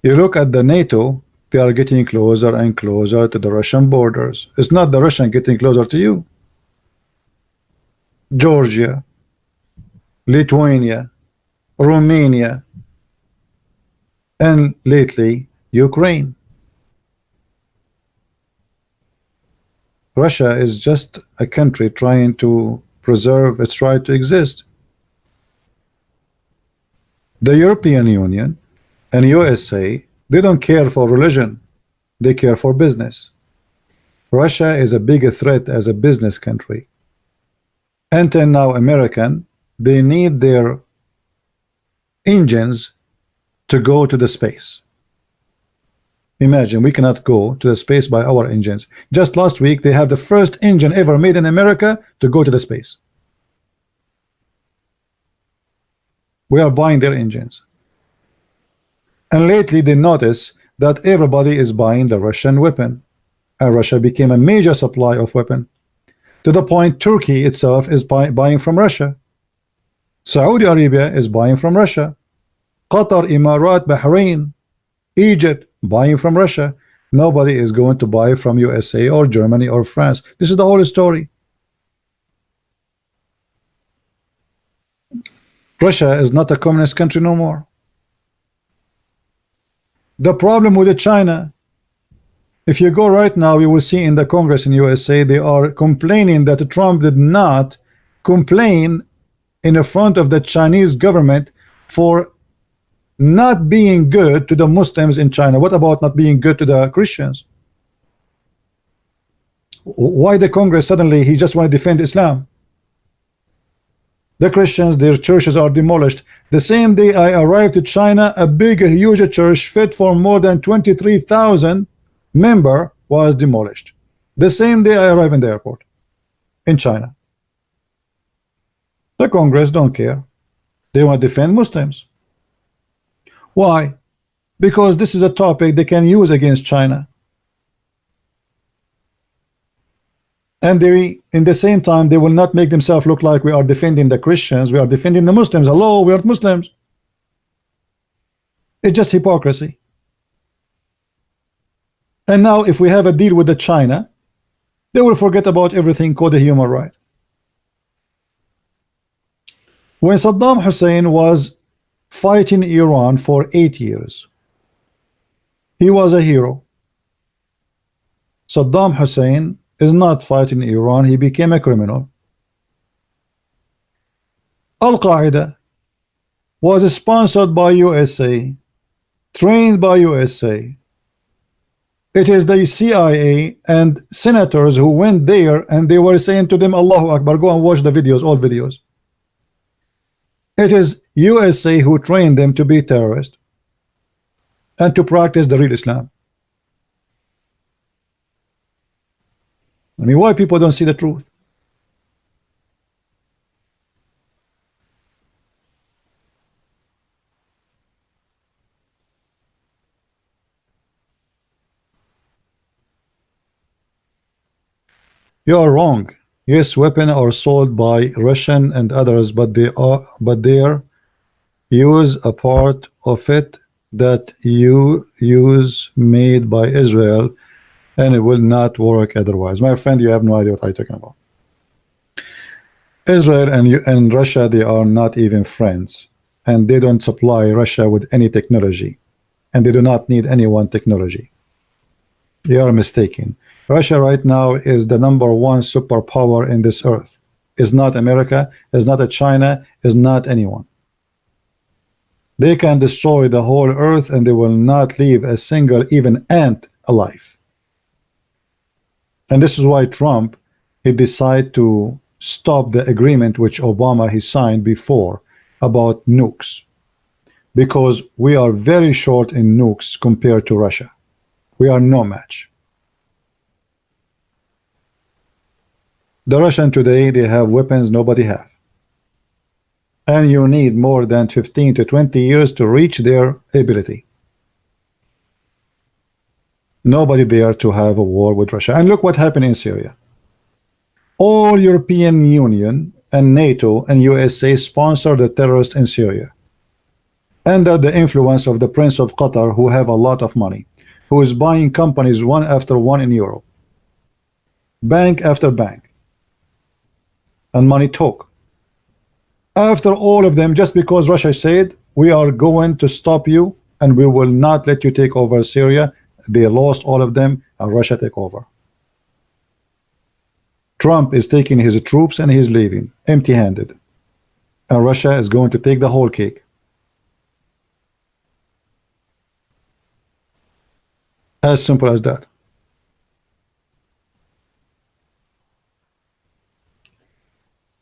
you look at the NATO, they are getting closer and closer to the Russian borders. It's not the Russian getting closer to you. Georgia, Lithuania, Romania, and lately Ukraine. Russia is just a country trying to preserve its right to exist. The European Union and USA, they don't care for religion, they care for business. Russia is a big threat as a business country. Until now, American, they need their engines to go to the space. Imagine, we cannot go to the space by our engines. Just last week, they have the first engine ever made in America to go to the space. We are buying their engines. And lately they notice that everybody is buying the Russian weapon, and Russia became a major supply of weapon, to the point Turkey itself is buying from Russia. Saudi Arabia is buying from Russia. Qatar, Emirat, Bahrain, Egypt, buying from Russia. Nobody is going to buy from USA or Germany or France. This is the whole story. Russia is not a communist country no more. The problem with China, if you go right now, you will see in the Congress in USA, they are complaining that Trump did not complain in the front of the Chinese government for not being good to the Muslims in China. What about not being good to the Christians? Why the Congress suddenly he just want to defend Islam? The Christians, their churches are demolished. The same day I arrived to China, a big, huge church fit for more than 23,000 member was demolished. The same day I arrived in the airport in China. The Congress don't care. They want to defend Muslims. Why? Because this is a topic they can use against China. And they, in the same time, they will not make themselves look like we are defending the Christians, we are defending the Muslims. Hello, we are Muslims. It's just hypocrisy. And now if we have a deal with the China, they will forget about everything called the human right. When Saddam Hussein was fighting Iran for 8 years, he was a hero. Saddam Hussein is not fighting Iran, he became a criminal. Al-Qaeda was sponsored by USA, trained by USA. It is the CIA and senators who went there and they were saying to them, Allahu Akbar, go and watch the videos, all videos. It is USA who trained them to be terrorists and to practice the real Islam. I mean, why people don't see the truth? You are wrong. Yes, weapons are sold by Russian and others, but they use a part of it that you use made by Israel, and it will not work otherwise. My friend, you have no idea what I'm talking about. Israel and Russia, they are not even friends, and they don't supply Russia with any technology, and they do not need anyone technology. You are mistaken. Russia right now is the #1 superpower in this earth. It's not America, it's not a China, it's not anyone. They can destroy the whole earth and they will not leave a single even ant alive. And this is why Trump, he decided to stop the agreement which Obama he signed before about nukes, because we are very short in nukes compared to Russia. We are no match. The Russian today, they have weapons nobody have. And you need more than 15 to 20 years to reach their ability. Nobody there to have a war with Russia. And look what happened in Syria. All European Union and NATO and USA sponsor the terrorists in Syria under the influence of the Prince of Qatar, who have a lot of money, who is buying companies one after one in Europe, bank after bank, and money talk. After all of them, just because Russia said we are going to stop you and we will not let you take over Syria, they lost all of them and Russia take over. Trump is taking his troops and he's leaving empty-handed, and Russia is going to take the whole cake. As simple as that.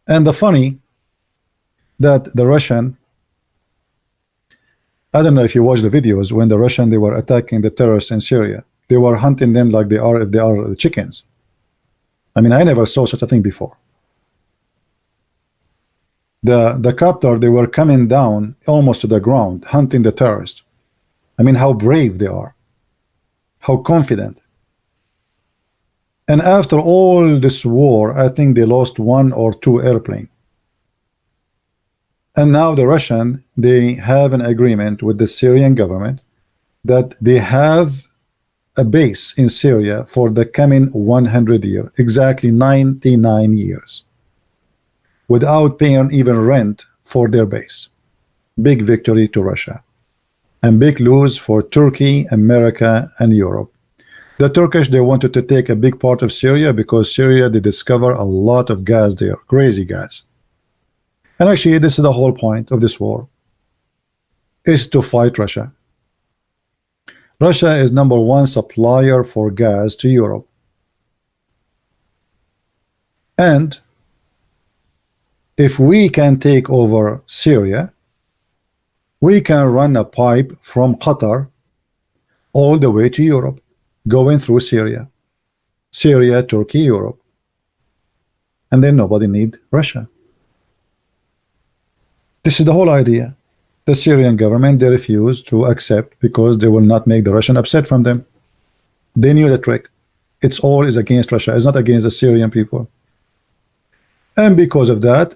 And the funny that the Russian, I don't know if you watch the videos when the Russian, they were attacking the terrorists in Syria, they were hunting them like they are, if they are chickens. I mean, I never saw such a thing before. The copter, they were coming down almost to the ground, hunting the terrorists. I mean, how brave they are, how confident. And after all this war, I think they lost 1 or 2 airplanes. And now the Russian, they have an agreement with the Syrian government that they have a base in Syria for the coming 100 years, exactly 99 years, without paying even rent for their base. Big victory to Russia, and big lose for Turkey, America, and Europe. The Turkish, they wanted to take a big part of Syria because Syria, they discover a lot of gas there, crazy gas. And actually, this is the whole point of this war, is to fight Russia. Russia is #1 supplier for gas to Europe. And if we can take over Syria, we can run a pipe from Qatar all the way to Europe, going through Syria, Turkey, Europe, and then nobody need Russia. This is the whole idea. The Syrian government, they refuse to accept because they will not make the Russian upset from them. They knew the trick. It's all is against Russia. It's not against the Syrian people. And because of that,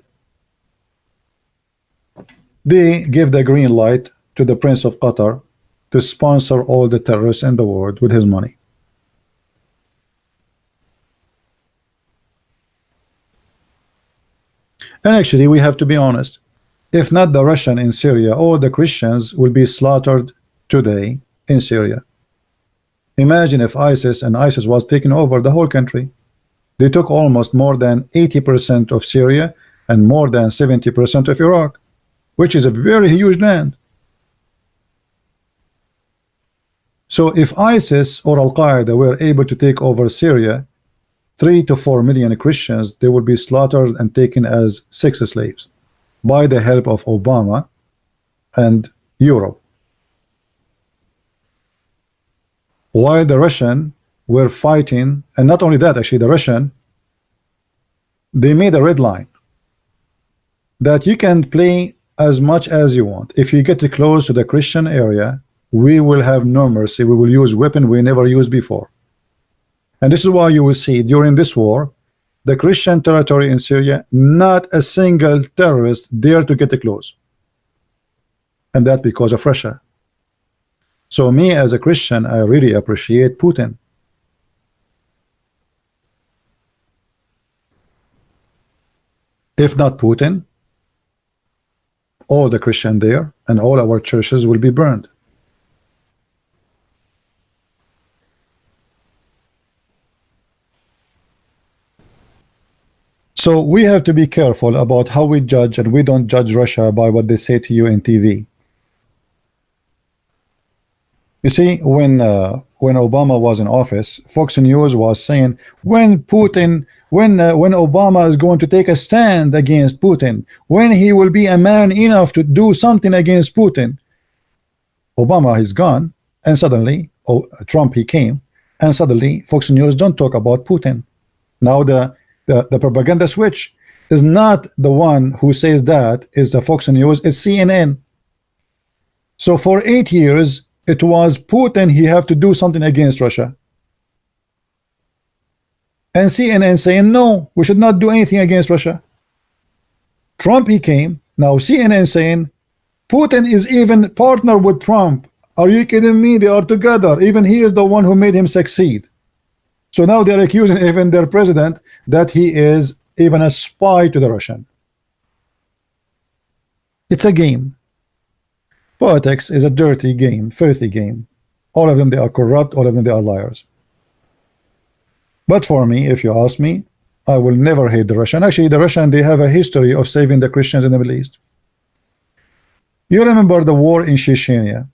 they give the green light to the Prince of Qatar to sponsor all the terrorists in the world with his money. And actually, we have to be honest. If not the Russian in Syria, all the Christians will be slaughtered today in Syria. Imagine if ISIS was taking over the whole country. They took almost more than 80% of Syria and more than 70% of Iraq, which is a very huge land. So if ISIS or Al-Qaeda were able to take over Syria, 3 to 4 million Christians, they would be slaughtered and taken as sex slaves by the help of Obama and Europe. While the Russian were fighting, and not only that, actually the Russian, they made a red line that you can play as much as you want. If you get close to the Christian area, we will have no mercy. We will use weapon we never used before. And this is why you will see during this war, the Christian territory in Syria, not a single terrorist dare to get close. And that because of Russia. So me as a Christian, I really appreciate Putin. If not Putin, all the Christian there and all our churches will be burned. So we have to be careful about how we judge, and we don't judge Russia by what they say to you in TV. You see, when Obama was in office, Fox News was saying when Obama is going to take a stand against Putin, when he will be a man enough to do something against Putin. Obama is gone, and suddenly, Trump he came, and suddenly Fox News don't talk about Putin. Now the propaganda switch is not the one who says that is the Fox News, it's CNN. So for 8 years it was Putin, he have to do something against Russia, and CNN saying no, we should not do anything against Russia. Trump he came, now CNN saying Putin is even partner with Trump. Are you kidding me? They are together, even he is the one who made him succeed. So now they're accusing even their president that he is even a spy to the Russian. It's a game. Politics is a dirty game, filthy game. All of them, they are corrupt, all of them, they are liars. But for me, if you ask me, I will never hate the Russian. Actually, the Russian, they have a history of saving the Christians in the Middle East. You remember the war in Chechnya?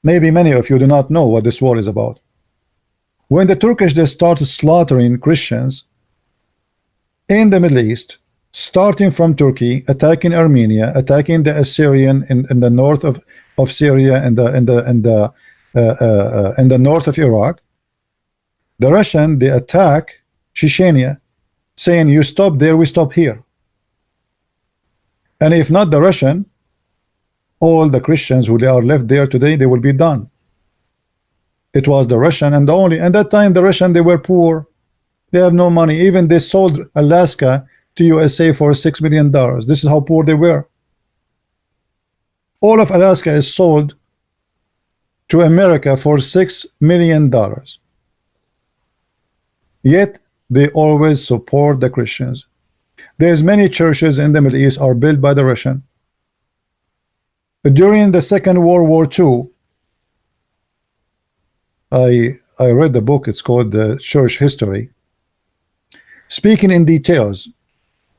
Maybe many of you do not know what this war is about. When the Turkish, they started slaughtering Christians in the Middle East, starting from Turkey, attacking Armenia, attacking the Assyrian in the north of Syria and in the north of Iraq, the Russian, they attack Chechnya, saying you stop there, we stop here. And if not the Russian, all the Christians who they are left there today, they will be done. It was the Russian, and and that time the Russian, they were poor, they have no money. Even they sold Alaska to USA for $6 million. This is how poor they were. All of Alaska is sold to America for $6 million. Yet they always support the Christians. There's many churches in the Middle East are built by the Russian. During the Second World War II, I read the book, it's called The Church History, speaking in details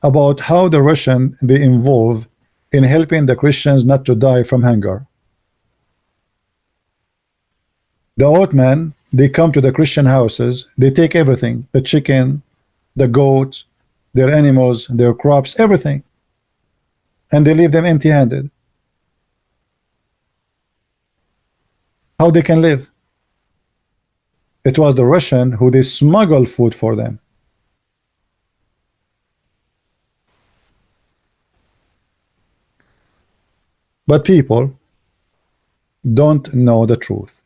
about how the Russian, they involve in helping the Christians not to die from hunger. The Ottoman, they come to the Christian houses, they take everything, the chicken, the goats, their animals, their crops, everything, and they leave them empty-handed. How they can live? It was the Russian who they smuggle food for them. But people don't know the truth.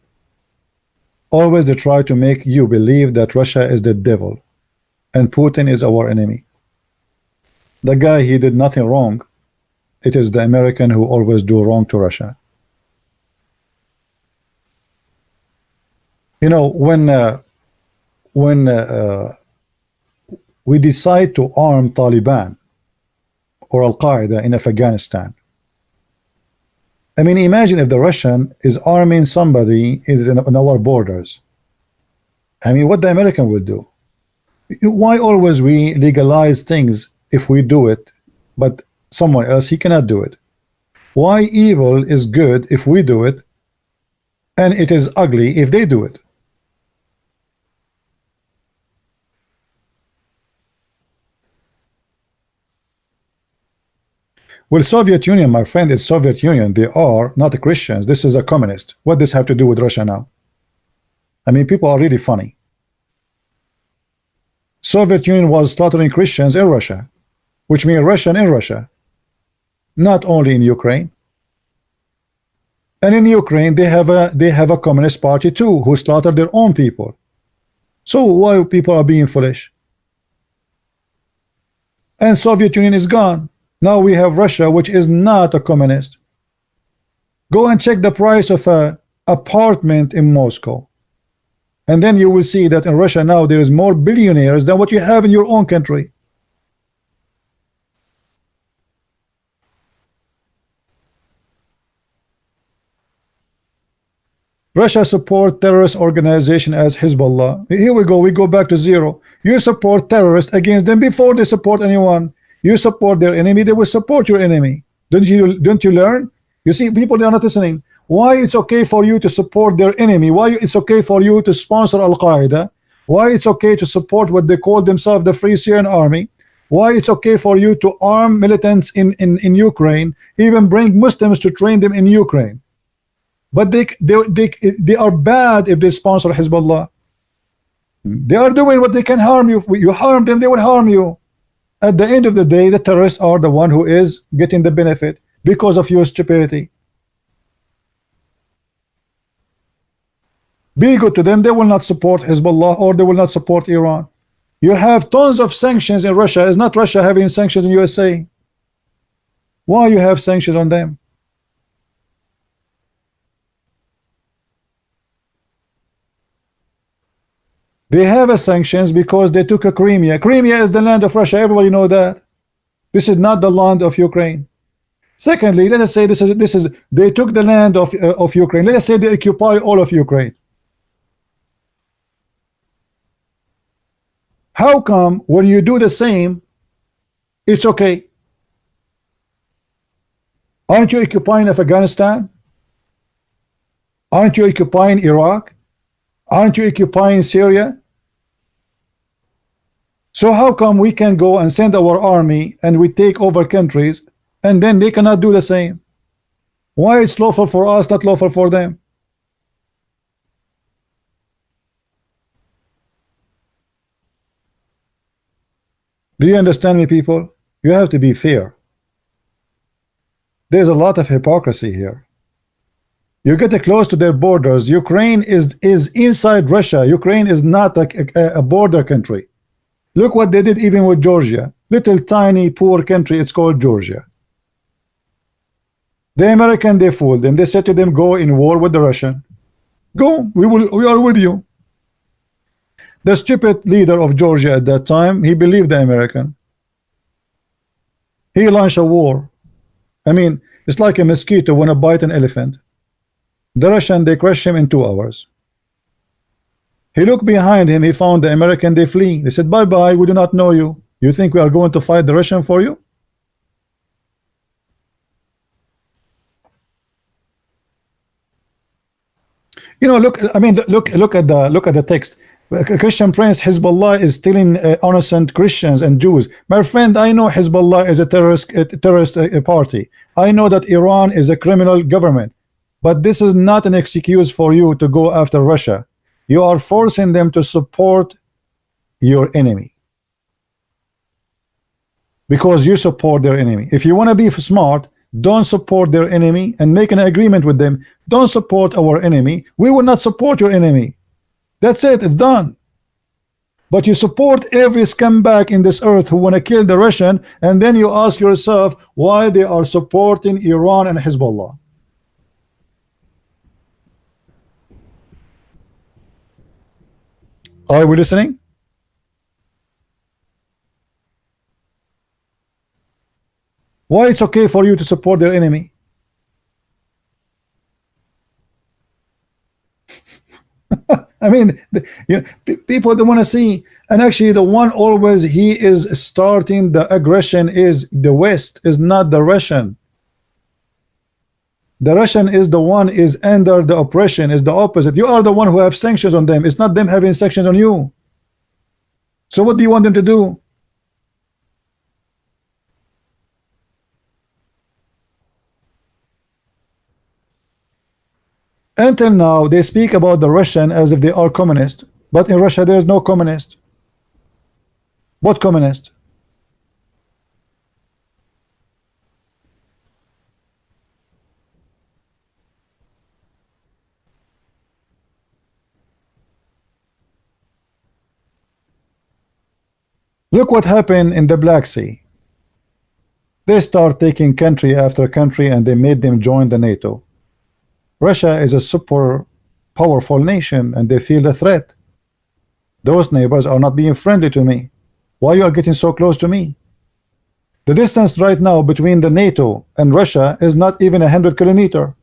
Always they try to make you believe that Russia is the devil and Putin is our enemy. The guy, he did nothing wrong. It is the American who always do wrong to Russia. You know, when we decide to arm Taliban or Al-Qaeda in Afghanistan, I mean, imagine if the Russian is arming somebody on our borders. I mean, what the American will do? Why always we legalize things if we do it, but someone else, he cannot do it? Why evil is good if we do it, and it is ugly if they do it? Well, Soviet Union, my friend, is Soviet Union. They are not the Christians. This is a communist. What does this have to do with Russia now? I mean, people are really funny. Soviet Union was slaughtering Christians in Russia, which means Russian in Russia, not only in Ukraine. And in Ukraine, they have a communist party too, who slaughtered their own people. So why people are being foolish? And Soviet Union is gone. Now we have Russia, which is not a communist. Go and check the price of an apartment in Moscow, and then you will see that in Russia now there is more billionaires than what you have in your own country. Russia support terrorist organization as Hezbollah. Here we go. We go back to zero. You support terrorists against them before they support anyone. You support their enemy, they will support your enemy. Don't you learn? You see, people, they are not listening. Why it's okay for you to support their enemy? Why it's okay for you to sponsor Al-Qaeda? Why it's okay to support what they call themselves the Free Syrian Army? Why it's okay for you to arm militants in Ukraine, even bring Muslims to train them in Ukraine? But they are bad if they sponsor Hezbollah. They are doing what they can harm you. You harm them, they will harm you. At the end of the day, the terrorists are the one who is getting the benefit because of your stupidity. Be good to them, they will not support Hezbollah or they will not support Iran. You have tons of sanctions in Russia. Is not Russia having sanctions in USA? Why you have sanctions on them? They have a sanctions because they took a Crimea. Crimea is the land of Russia. Everybody know that. This is not the land of Ukraine. Secondly, let us say this is they took the land of Ukraine. Let us say they occupy all of Ukraine. How come when you do the same, it's okay? Aren't you occupying Afghanistan? Aren't you occupying Iraq? Aren't you occupying Syria? So how come we can go and send our army and we take over countries and then they cannot do the same? Why it's lawful for us, not lawful for them? Do you understand me, people? You have to be fair. There's a lot of hypocrisy here. You get close to their borders. Ukraine is inside Russia. Ukraine is not a border country. Look what they did even with Georgia. Little tiny poor country, it's called Georgia. The American, they fooled them. They said to them, go in war with the Russian. Go, we are with you. The stupid leader of Georgia at that time, he believed the American. He launched a war. I mean, it's like a mosquito when it bites an elephant. The Russian, they crushed him in 2 hours. He looked behind him, he found the American, they flee. They said, bye-bye, we do not know you. You think we are going to fight the Russian for you? You know, look, I mean, look at the text. A Christian Prince, Hezbollah is stealing innocent Christians and Jews. My friend, I know Hezbollah is a terrorist party. I know that Iran is a criminal government, but this is not an excuse for you to go after Russia. You are forcing them to support your enemy because you support their enemy. If you want to be smart, don't support their enemy and make an agreement with them. Don't support our enemy. We will not support your enemy. That's it, it's done. But you support every scumbag in this earth who want to kill the Russian, and then you ask yourself why they are supporting Iran and Hezbollah. Are we listening? Why it's okay for you to support their enemy? I mean, people don't want to see, and actually the one always he is starting the aggression is the West, is not the Russian. The Russian is the one is under the oppression, is the opposite. You are the one who have sanctions on them. It's not them having sanctions on you. So what do you want them to do? Until now, they speak about the Russian as if they are communist, but in Russia there is no communist. What communist? Look what happened in the Black Sea. They start taking country after country and they made them join the NATO. Russia is a super powerful nation and they feel the threat. Those neighbors are not being friendly to me. Why you are getting so close to me? The distance right now between the NATO and Russia is not even 100 kilometers.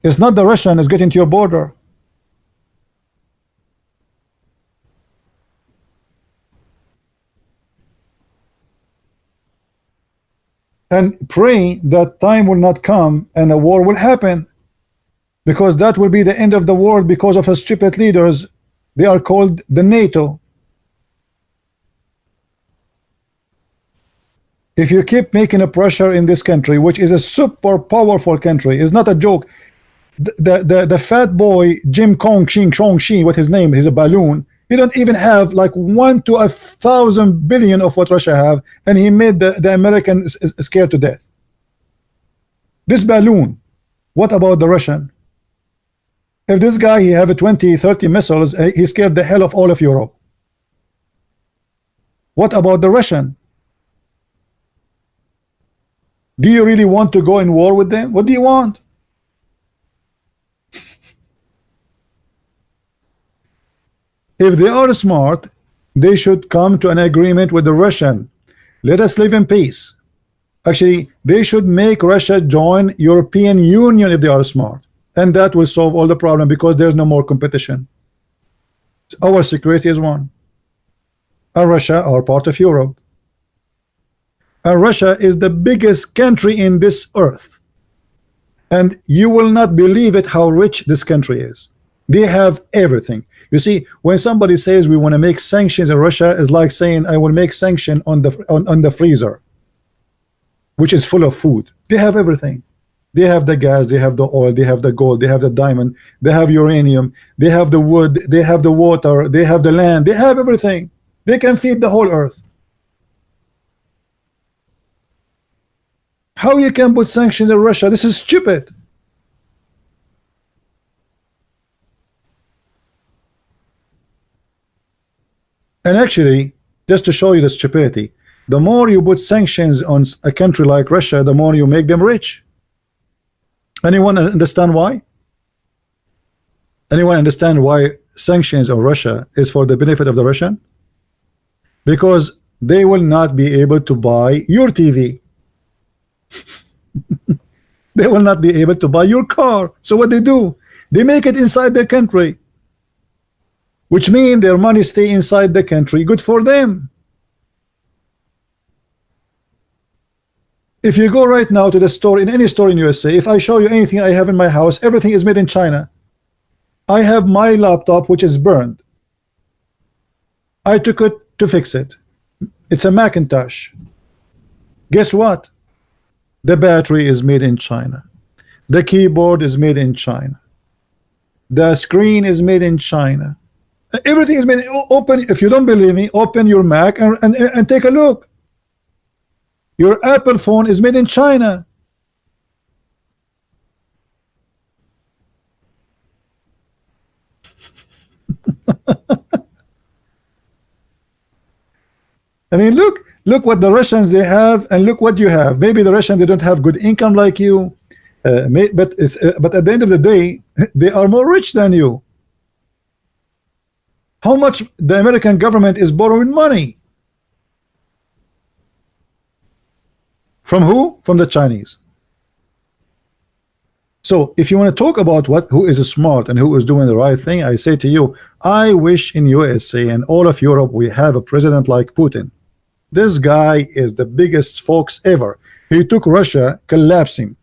It's not the Russian is getting to your border. And pray that time will not come and a war will happen, because that will be the end of the world because of us stupid leaders. They are called the NATO. If you keep making a pressure in this country, which is a super powerful country, is not a joke. The fat boy Jim Kong Chong-Shi, what his name is, a balloon. He don't even have like 1 to 1,000 billion of what Russia have, and he made the Americans scared to death. This balloon, what about the Russian? If this guy he have a 20-30 missiles, he scared the hell of all of Europe. What about the Russian? Do you really want to go in war with them? What do you want? If they are smart, they should come to an agreement with the Russian. Let us live in peace. Actually, they should make Russia join European Union if they are smart, and that will solve all the problem because there's no more competition. Our security is one, and Russia are part of Europe, and Russia is the biggest country in this earth, and you will not believe it how rich this country is. They have everything. You see, when somebody says we want to make sanctions in Russia, is like saying I will make sanction on the freezer, which is full of food. They have everything. They have the gas, they have the oil, they have the gold, they have the diamond, they have uranium, they have the wood, they have the water, they have the land, they have everything. They can feed the whole earth. How you can put sanctions in Russia? This is stupid. And actually, just to show you the stupidity, the more you put sanctions on a country like Russia, the more you make them rich. Anyone understand why? Anyone understand why sanctions on Russia is for the benefit of the Russian? Because they will not be able to buy your TV. They will not be able to buy your car. So what they do? They make it inside their country, which means their money stay inside the country. Good for them. If you go right now to the store, in any store in USA, if I show you anything I have in my house, everything is made in China. I have my laptop which is burned. I took it to fix it. It's a Macintosh. Guess what? The battery is made in China. The keyboard is made in China. The screen is made in China. Everything is made. Open, if you don't believe me, open your Mac and take a look. Your Apple phone is made in China. I mean, look what the Russians they have, and look what you have. Maybe the Russians they don't have good income like you, but at the end of the day, they are more rich than you. How much the American government is borrowing money? From who? From the Chinese. So if you want to talk about who is smart and who is doing the right thing, I say to you, I wish in USA and all of Europe we have a president like Putin. This guy is the biggest fox ever. He took Russia collapsing.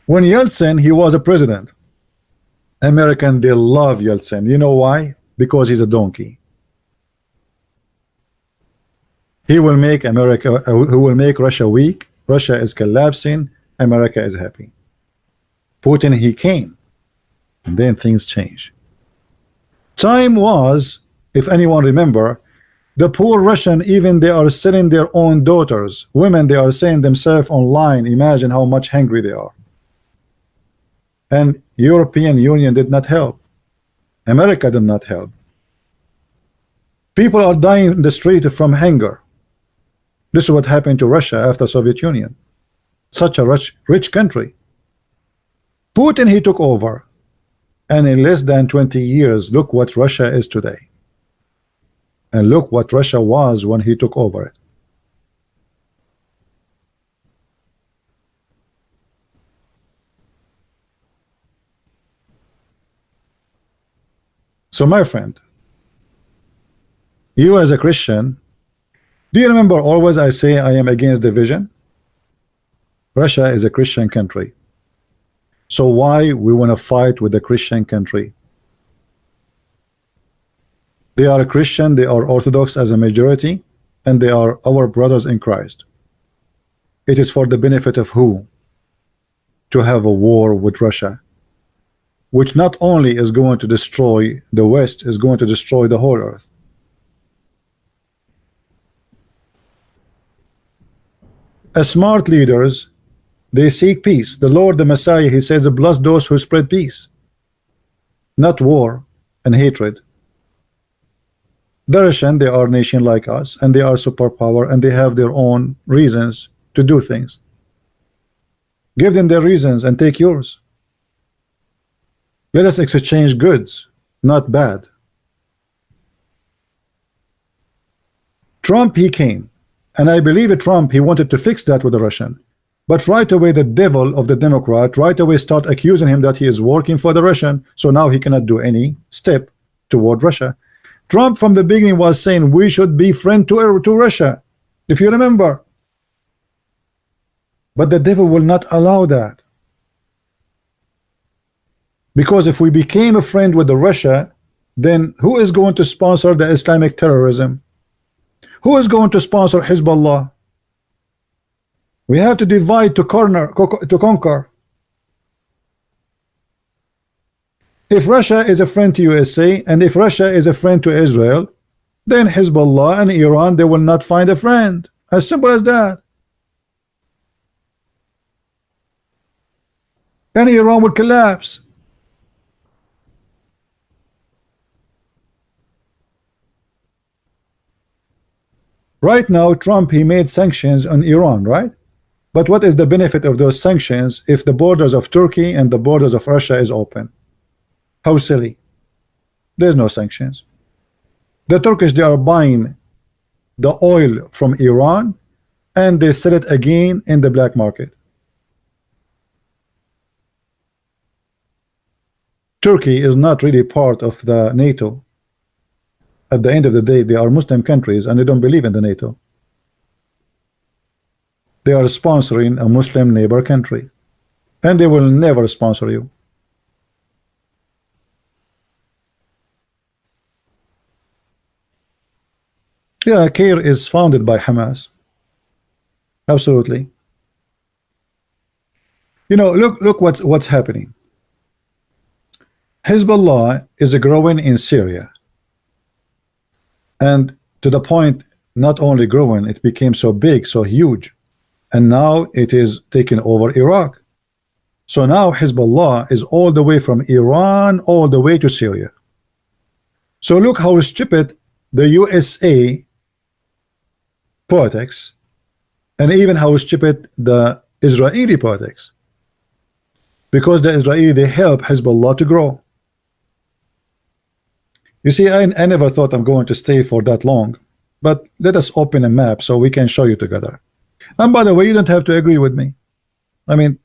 When Yeltsin, he was a president. American, they love Yeltsin. You know why? Because he's a donkey. He will make America, who will make Russia weak. Russia is collapsing. America is happy. Putin, he came, and then things change. Time was, if anyone remember, the poor Russian, even they are selling their own daughters, women, they are selling themselves online. Imagine how much hungry they are. And European Union did not help. America did not help. People are dying in the street from hunger. This is what happened to Russia after Soviet Union. Such a rich country. Putin, he took over, and in less than 20 years, look what Russia is today. And look what Russia was when he took over it. So my friend, you as a Christian, do you remember always I say I am against division? Russia is a Christian country. So why we want to fight with the Christian country? They are a Christian, they are Orthodox as a majority, and they are our brothers in Christ. It is for the benefit of who? To have a war with Russia, which not only is going to destroy the West, is going to destroy the whole earth. As smart leaders, they seek peace. The Lord, the Messiah, he says, bless those who spread peace, not war and hatred. The Russian, they are a nation like us, and they are superpower, and they have their own reasons to do things. Give them their reasons and take yours. Let us exchange goods, not bad. Trump, he came. And I believe Trump, he wanted to fix that with the Russian. But right away, the devil of the Democrat right away start accusing him that he is working for the Russian. So now he cannot do any step toward Russia. Trump from the beginning was saying we should be friend to Russia, if you remember. But the devil will not allow that. Because if we became a friend with the Russia, then who is going to sponsor the Islamic terrorism? Who is going to sponsor Hezbollah? We have to divide to conquer. If Russia is a friend to USA, and if Russia is a friend to Israel, then Hezbollah and Iran, they will not find a friend. As simple as that. And Iran would collapse. Right now, Trump, he made sanctions on Iran, right? But what is the benefit of those sanctions if the borders of Turkey and the borders of Russia is open? How silly. There's no sanctions. The Turkish, they are buying the oil from Iran and they sell it again in the black market. Turkey is not really part of the NATO. At the end of the day, they are Muslim countries and they don't believe in the NATO. they are sponsoring a Muslim neighbor country, and they will never sponsor you. Yeah, CAIR is founded by Hamas. Absolutely. You know, look what's happening. Hezbollah is growing in Syria, and to the point, not only growing, it became so big, so huge, and now it is taking over Iraq. So now Hezbollah is all the way from Iran all the way to Syria. So look how stupid the USA politics, and even how stupid the Israeli politics, because the Israeli, they help Hezbollah to grow. You see, I never thought I'm going to stay for that long, but let us open a map so we can show you together. And by the way, you don't have to agree with me. I mean,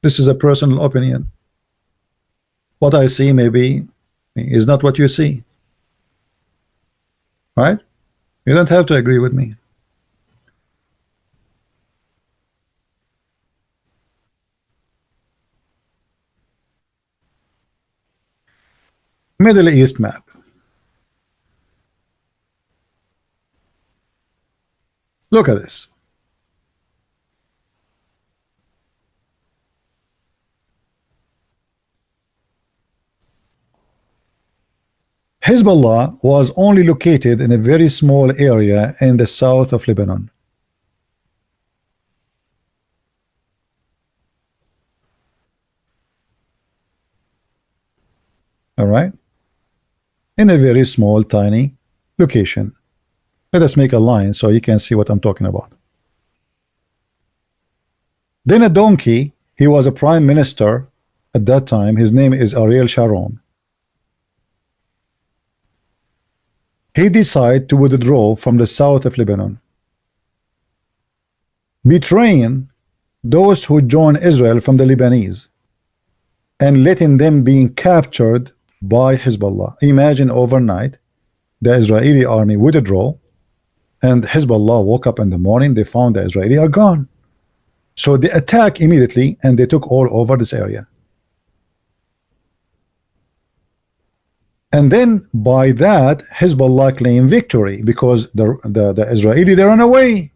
this is a personal opinion. What I see maybe is not what you see, right? You don't have to agree with me. Middle East map. Look at this. Hezbollah was only located in a very small area in the south of Lebanon. All right, in a very small, tiny location. Let us make a line so you can see what I'm talking about. Then a donkey, he was a prime minister at that time. His name is Ariel Sharon. He decided to withdraw from the south of Lebanon, betraying those who joined Israel from the Lebanese and letting them being captured by Hezbollah. Imagine overnight the Israeli army withdraw, and Hezbollah woke up in the morning, they found the Israeli are gone. So they attack immediately and they took all over this area. And then by that Hezbollah claimed victory because the Israeli, they run away.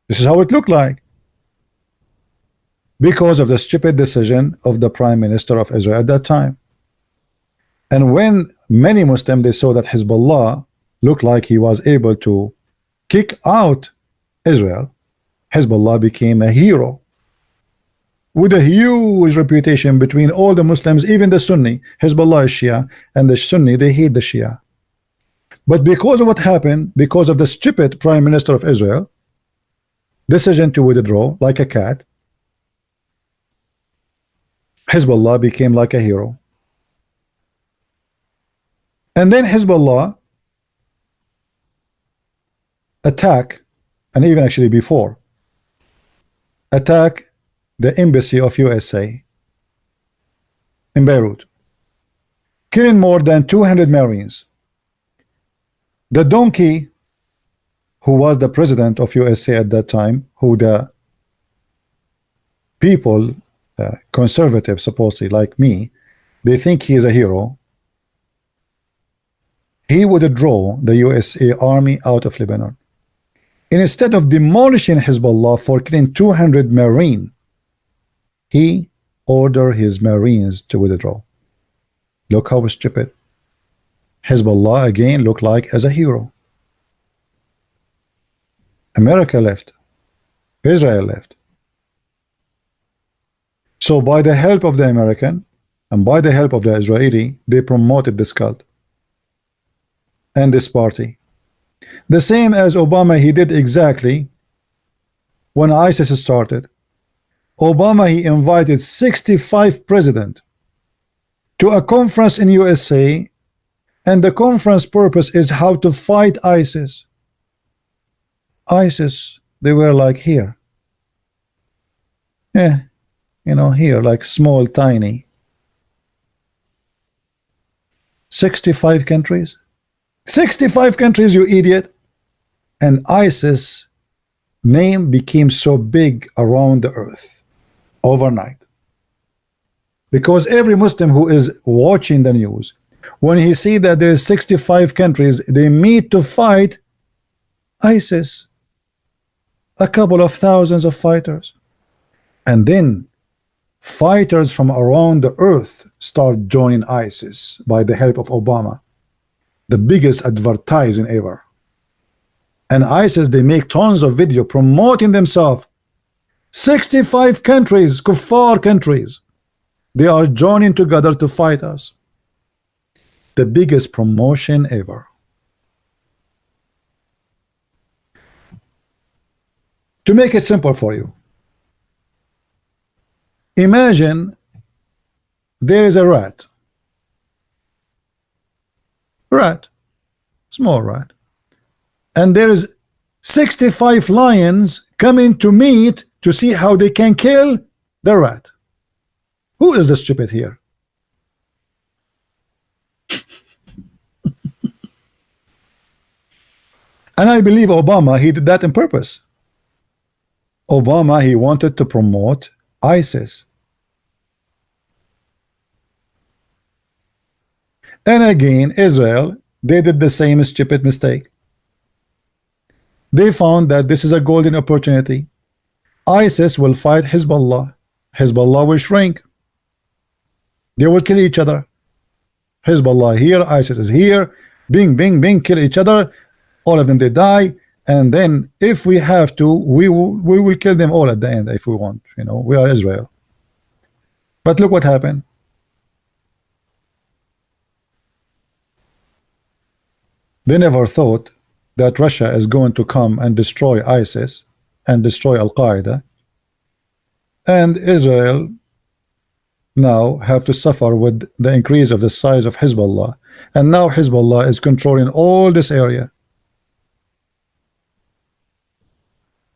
This is how it looked like, because of the stupid decision of the prime minister of Israel at that time. And when many Muslims, they saw that Hezbollah looked like he was able to kick out Israel, Hezbollah became a hero with a huge reputation between all the Muslims, even the Sunni. Hezbollah is Shia, and the Sunni, they hate the Shia. But because of what happened, because of the stupid prime minister of Israel decision to withdraw like a cat, Hezbollah became like a hero. And then Hezbollah attack, and even actually before, attack the embassy of USA in Beirut, killing more than 200 Marines. The donkey, who was the president of USA at that time, who the people, conservatives supposedly like me, they think he is a hero, he would withdraw the USA army out of Lebanon. And instead of demolishing Hezbollah for killing 200 Marines, he ordered his Marines to withdraw. Look how stupid. Hezbollah again looked like as a hero. America left. Israel left. So by the help of the American and by the help of the Israeli, they promoted this cult and this party. The same as Obama, he did exactly when ISIS started. Obama, he invited 65 presidents to a conference in USA, and the conference purpose is how to fight ISIS. ISIS, they were like here. Yeah, you know, here, like small, tiny. 65 countries. 65 countries, you idiot. And ISIS name became so big around the earth overnight. Because every Muslim who is watching the news, when he see that there is 65 countries, they meet to fight ISIS, a couple of thousands of fighters, and then fighters from around the earth start joining ISIS by the help of Obama, the biggest advertising ever. And ISIS, they make tons of video promoting themselves. 65 countries, kuffar countries, they are joining together to fight us. The biggest promotion ever. To make it simple for you, imagine there is a rat, small rat, and there is 65 lions coming to meet to see how they can kill the rat. Who is the stupid here? And I believe Obama, he did that on purpose. Obama, he wanted to promote ISIS. And again, Israel, they did the same stupid mistake. They found that this is a golden opportunity. ISIS will fight Hezbollah. Hezbollah will shrink. They will kill each other. Hezbollah here, ISIS is here. Bing, bing, bing, kill each other. All of them, they die. And then if we have to, we will kill them all at the end if we want. You know, we are Israel. But look what happened. They never thought that Russia is going to come and destroy ISIS and destroy Al-Qaeda, and Israel now have to suffer with the increase of the size of Hezbollah, and now Hezbollah is controlling all this area.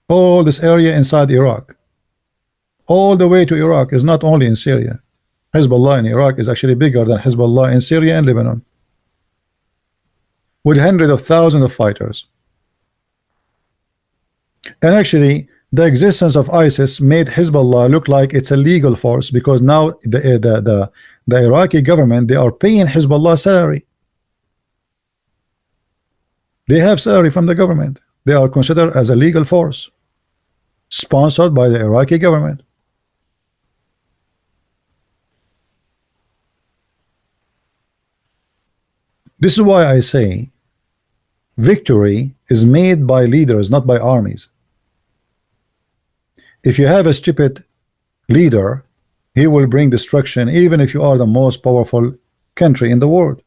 All this area inside Iraq, all the way to Iraq, is not only in Syria. Hezbollah in Iraq is actually bigger than Hezbollah in Syria and Lebanon, with hundreds of thousands of fighters. And actually, the existence of ISIS made Hezbollah look like it's a legal force, because now the Iraqi government, they are paying Hezbollah salary. They have salary from the government. They are considered as a legal force, sponsored by the Iraqi government. This is why I say victory is made by leaders, not by armies. If you have a stupid leader, he will bring destruction, even if you are the most powerful country in the world.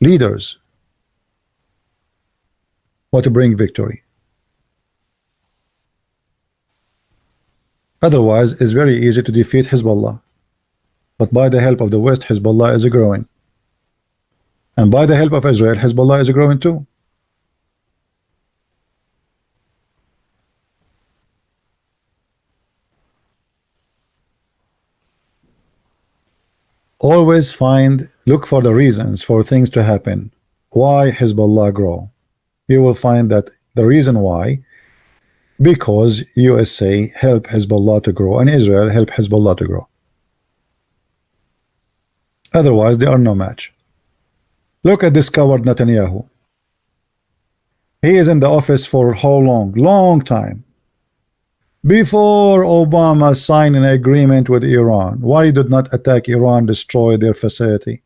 Leaders want to bring victory. Otherwise, it's very easy to defeat Hezbollah. But by the help of the West, Hezbollah is growing. And by the help of Israel, Hezbollah is growing too. Always look for the reasons for things to happen. Why Hezbollah grow? You will find that the reason why, because USA help Hezbollah to grow and Israel help Hezbollah to grow. Otherwise, they are no match. Look at this coward Netanyahu. He is in the office for how long? Long time. Before Obama signed an agreement with Iran, why did not attack Iran, destroy their facility?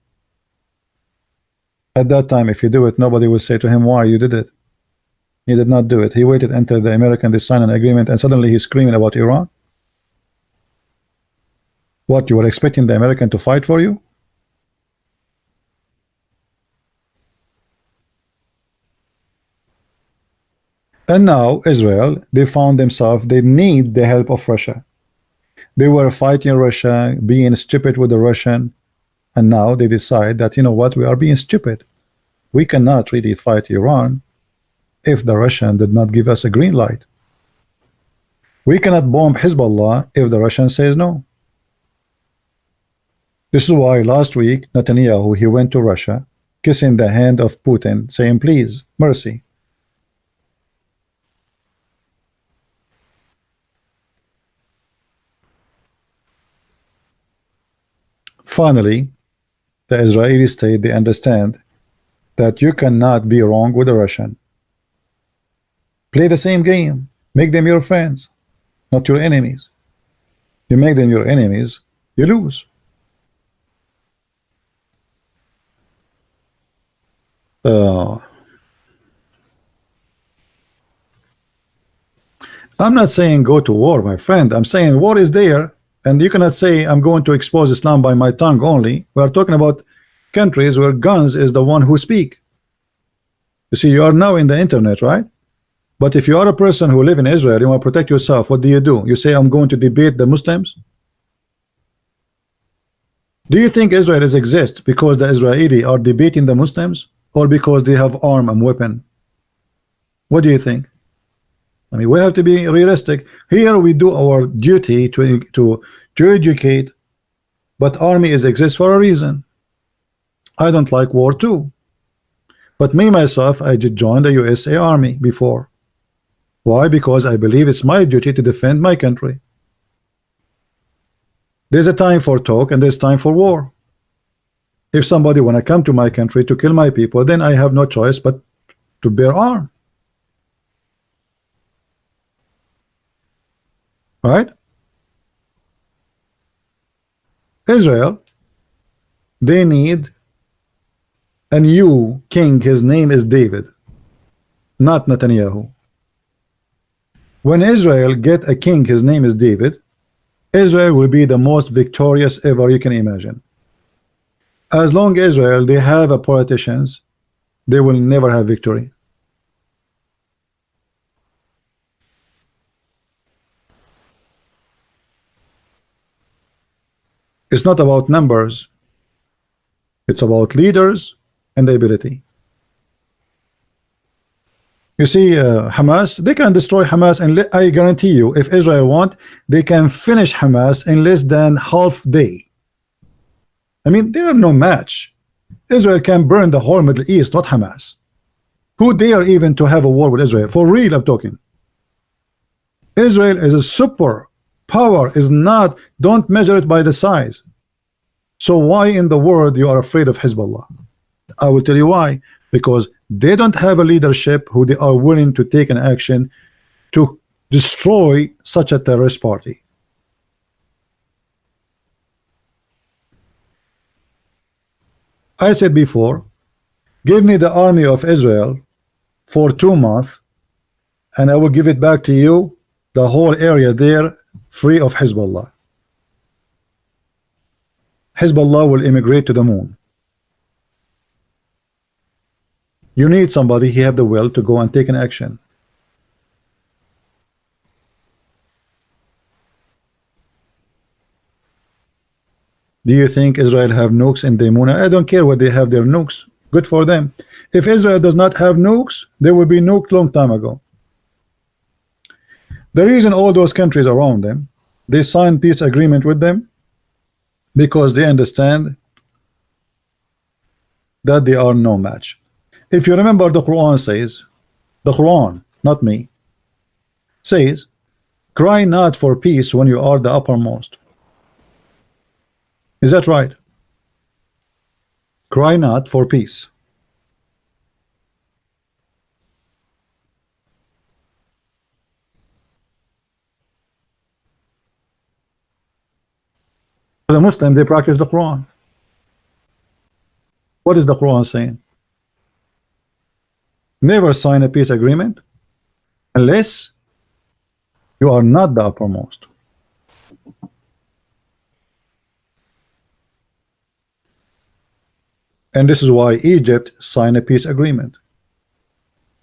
At that time, if you do it, nobody will say to him, why you did it. He did not do it. He waited until the American, they signed an agreement, and suddenly he's screaming about Iran. What, you were expecting the American to fight for you? And now Israel, they found themselves, they need the help of Russia. They were fighting Russia, being stupid with the Russian, and now they decide that, you know what, we are being stupid. We cannot really fight Iran if the Russian did not give us a green light. We cannot bomb Hezbollah if the Russian says no. This is why last week Netanyahu, he went to Russia kissing the hand of Putin, saying, please, mercy. Finally, the Israeli state, they understand that you cannot be wrong with a Russian. Play the same game. Make them your friends, not your enemies. You make them your enemies, you lose. I'm not saying go to war, my friend. I'm saying war is there, and you cannot say I'm going to expose Islam by my tongue only. We are talking about countries where guns is the one who speak. You see, you are now in the internet, right? But if you are a person who live in Israel, you want to protect yourself, what do? You say, I'm going to debate the Muslims? Do you think Israel exists because the Israeli are debating the Muslims, or because they have arm and weapon? What do you think? I mean, we have to be realistic. Here we do our duty to educate, but army exists for a reason. I don't like war too. But me, myself, I did join the USA Army before. Why? Because I believe it's my duty to defend my country. There's a time for talk and there's time for war. If somebody want to come to my country to kill my people, then I have no choice but to bear arm. Right? Israel, they need a new king. His name is David, not Netanyahu. When Israel get a king, his name is David, Israel will be the most victorious ever you can imagine. As long as Israel they have a politicians, they will never have victory. It's not about numbers. It's about leaders and the ability. You see, Hamas, they can destroy Hamas, and I guarantee you, if Israel want, they can finish Hamas in less than half day. I mean, they are no match. Israel can burn the whole Middle East, not Hamas. Who dare even to have a war with Israel? For real, I'm talking. Israel is a super power, is not, don't measure it by the size. So why in the world you are afraid of Hezbollah? I will tell you why. Because they don't have a leadership who they are willing to take an action to destroy such a terrorist party. I said before, give me the army of Israel for 2 months and I will give it back to you, the whole area there, free of Hezbollah. Hezbollah will immigrate to the moon. You need somebody, he have the will to go and take an action. Do you think Israel have nukes in Dimona? I don't care what they have their nukes. Good for them. If Israel does not have nukes, they will be nuked long time ago. The reason all those countries around them, they sign peace agreement with them, because they understand that they are no match. If you remember, the Quran says, the Quran, not me, says, cry not for peace when you are the uppermost. Is that right? Cry not for peace. The Muslim, they practice the Quran. What is the Quran saying? Never sign a peace agreement unless you are not the uppermost. And this is why Egypt signed a peace agreement.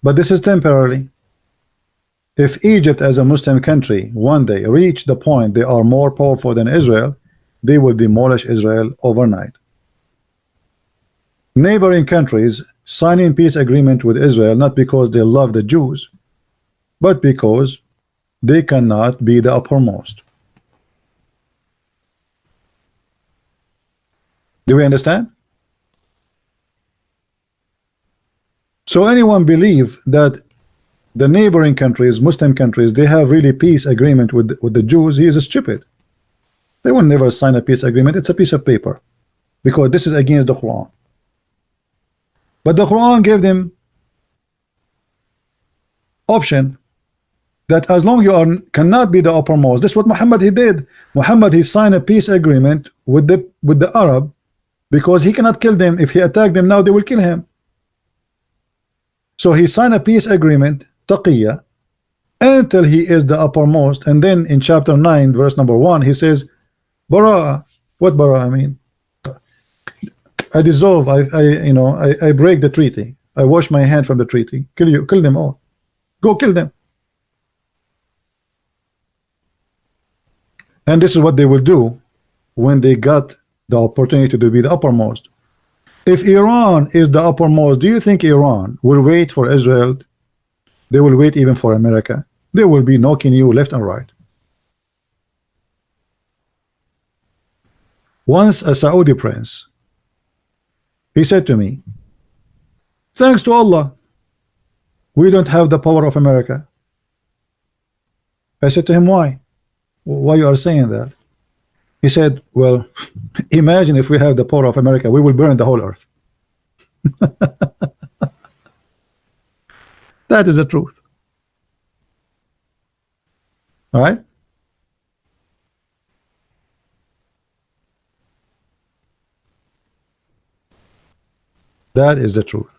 But this is temporarily. If Egypt as a Muslim country one day reach the point they are more powerful than Israel, they will demolish Israel overnight. Neighboring countries signing peace agreement with Israel not because they love the Jews, but because they cannot be the uppermost. Do we understand? So anyone believe that the neighboring countries, Muslim countries, they have really peace agreement with the Jews, he is stupid. They will never sign a peace agreement. It's a piece of paper, because this is against the Quran. But the Quran gave them option that as long you are cannot be the uppermost. This is what Muhammad he did. Muhammad he signed a peace agreement with the Arab, because he cannot kill them. If he attack them now, they will kill him. So he signed a peace agreement, taqiyya, until he is the uppermost. And then in chapter 9 verse number 1 he says bara. What bara mean? I dissolve, I break the treaty, I wash my hand from the treaty. Kill them all, go kill them. And this is what they will do when they got the opportunity to be the uppermost. If Iran is the uppermost, do you think Iran will wait for Israel? They will wait even for America. They will be knocking you left and right. Once a Saudi prince, he said to me, thanks to Allah, we don't have the power of America. I said to him, why? Why you are saying that? He said, well, imagine if we have the power of America, we will burn the whole earth. That is the truth. All right? That is the truth.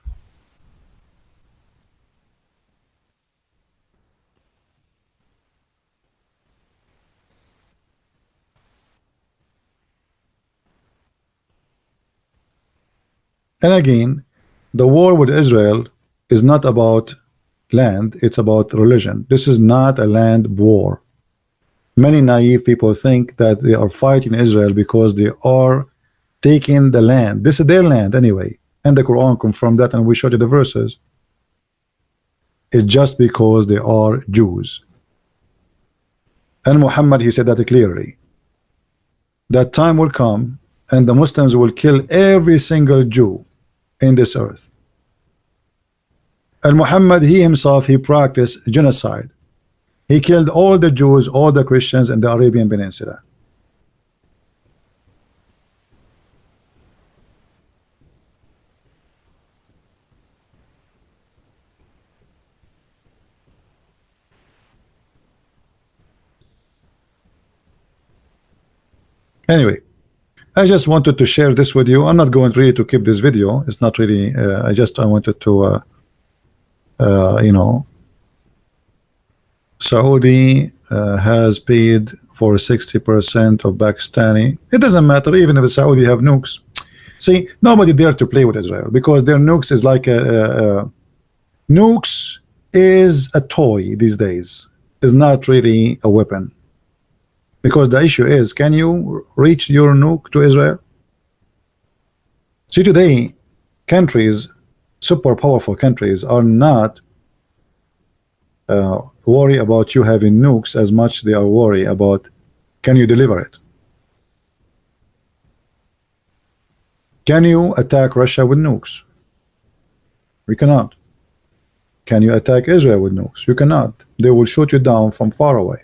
And again, the war with Israel is not about land, it's about religion. This is not a land war. Many naive people think that they are fighting Israel because they are taking the land. This is their land anyway. And the Quran confirmed that, and we showed you the verses. It's just because they are Jews. And Muhammad, he said that clearly. That time will come and the Muslims will kill every single Jew in this earth. And Muhammad, he himself, he practiced genocide. He killed all the Jews, all the Christians in the Arabian Peninsula. Anyway, I just wanted to share this with you. I'm not going really to keep this video. It's not really, I wanted to, Saudi has paid for 60% of Pakistani. It doesn't matter, even if the Saudi have nukes. See, nobody dare to play with Israel, because their nukes is like nukes is a toy these days. Is not really a weapon. Because the issue is, can you reach your nuke to Israel? See, today, countries, super powerful countries, are not worried about you having nukes as much they are worried about, can you deliver it? Can you attack Russia with nukes? We cannot. Can you attack Israel with nukes? You cannot. They will shoot you down from far away.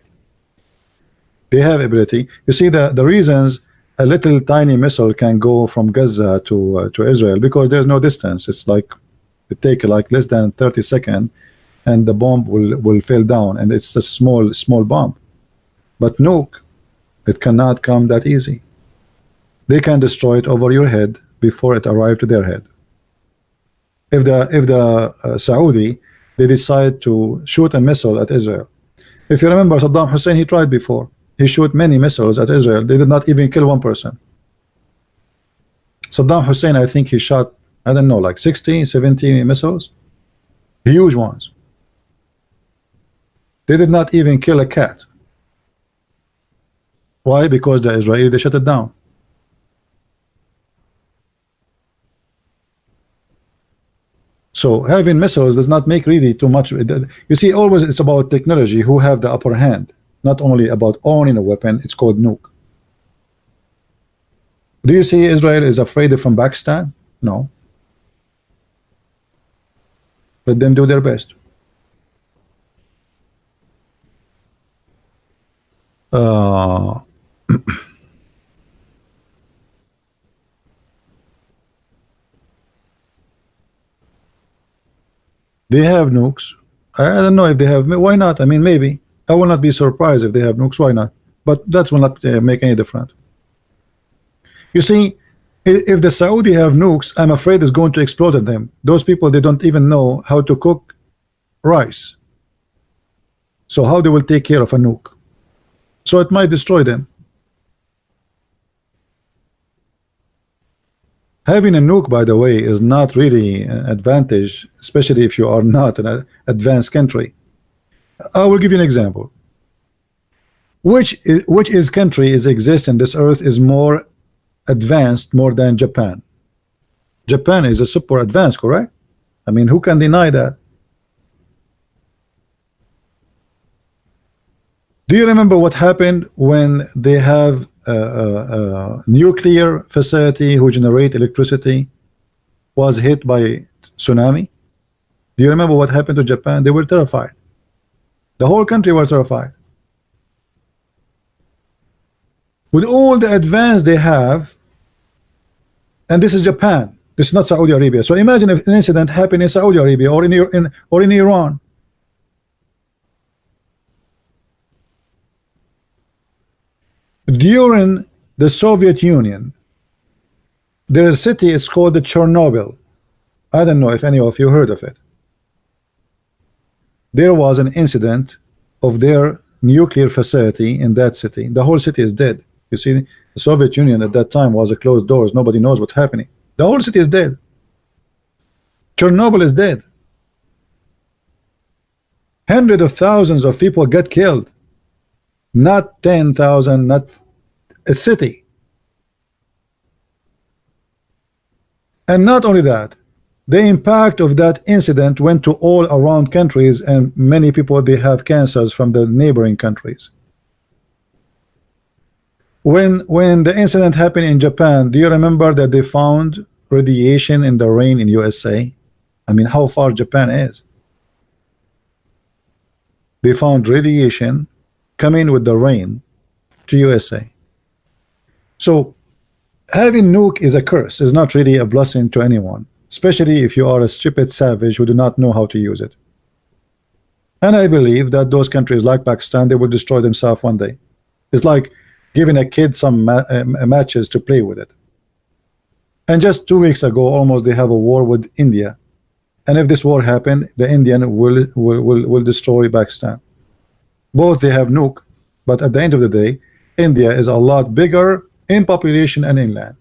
They have ability. You see, the reasons a little tiny missile can go from Gaza to Israel, because there's no distance. It's like it take like less than 30 seconds, and the bomb will fall down, and it's a small bomb. But nuke, it cannot come that easy. They can destroy it over your head before it arrives to their head. If the Saudi, they decide to shoot a missile at Israel. If you remember, Saddam Hussein, he tried before. He shot many missiles at Israel. They did not even kill one person. Saddam Hussein, I think he shot, I don't know, like 60, 70 missiles. Huge ones. They did not even kill a cat. Why? Because the Israeli, they shut it down. So having missiles does not make really too much. You see, always it's about technology, who have the upper hand. Not only about owning a weapon, it's called nuke. Do you see Israel is afraid from Pakistan? No. Let them do their best. They have nukes. I don't know if they have. Why not? I mean, maybe. I will not be surprised if they have nukes. Why not? But that will not make any difference. You see, if the Saudi have nukes, I'm afraid it's going to explode at them. Those people, they don't even know how to cook rice. So how they will take care of a nuke? So it might destroy them. Having a nuke, by the way, is not really an advantage, especially if you are not an advanced country. I will give you an example. Which country exists in this earth is more advanced more than Japan? Japan is a super advanced, correct? I mean, who can deny that? Do you remember what happened when they have a nuclear facility who generate electricity was hit by tsunami? Do you remember what happened to Japan? They were terrified. The whole country was terrified. With all the advance they have, and this is Japan, this is not Saudi Arabia. So imagine if an incident happened in Saudi Arabia or in Iran. During the Soviet Union, there is a city, it's called the Chernobyl. I don't know if any of you heard of it. There was an incident of their nuclear facility in that city. The whole city is dead. You see, the Soviet Union at that time was a closed doors. Nobody knows what's happening. The whole city is dead. Chernobyl is dead. Hundreds of thousands of people get killed. Not 10,000, not a city. And not only that, the impact of that incident went to all around countries, and many people, they have cancers from the neighboring countries. When the incident happened in Japan, do you remember that they found radiation in the rain in USA? I mean, how far Japan is. They found radiation coming with the rain to USA. So having nuke is a curse, is not really a blessing to anyone, especially if you are a stupid savage who do not know how to use it. And I believe that those countries like Pakistan, they will destroy themselves one day. It's like giving a kid some matches to play with it. And just 2 weeks ago, almost they have a war with India. And if this war happened, the Indian will destroy Pakistan. Both they have nuke, but at the end of the day, India is a lot bigger in population and inland.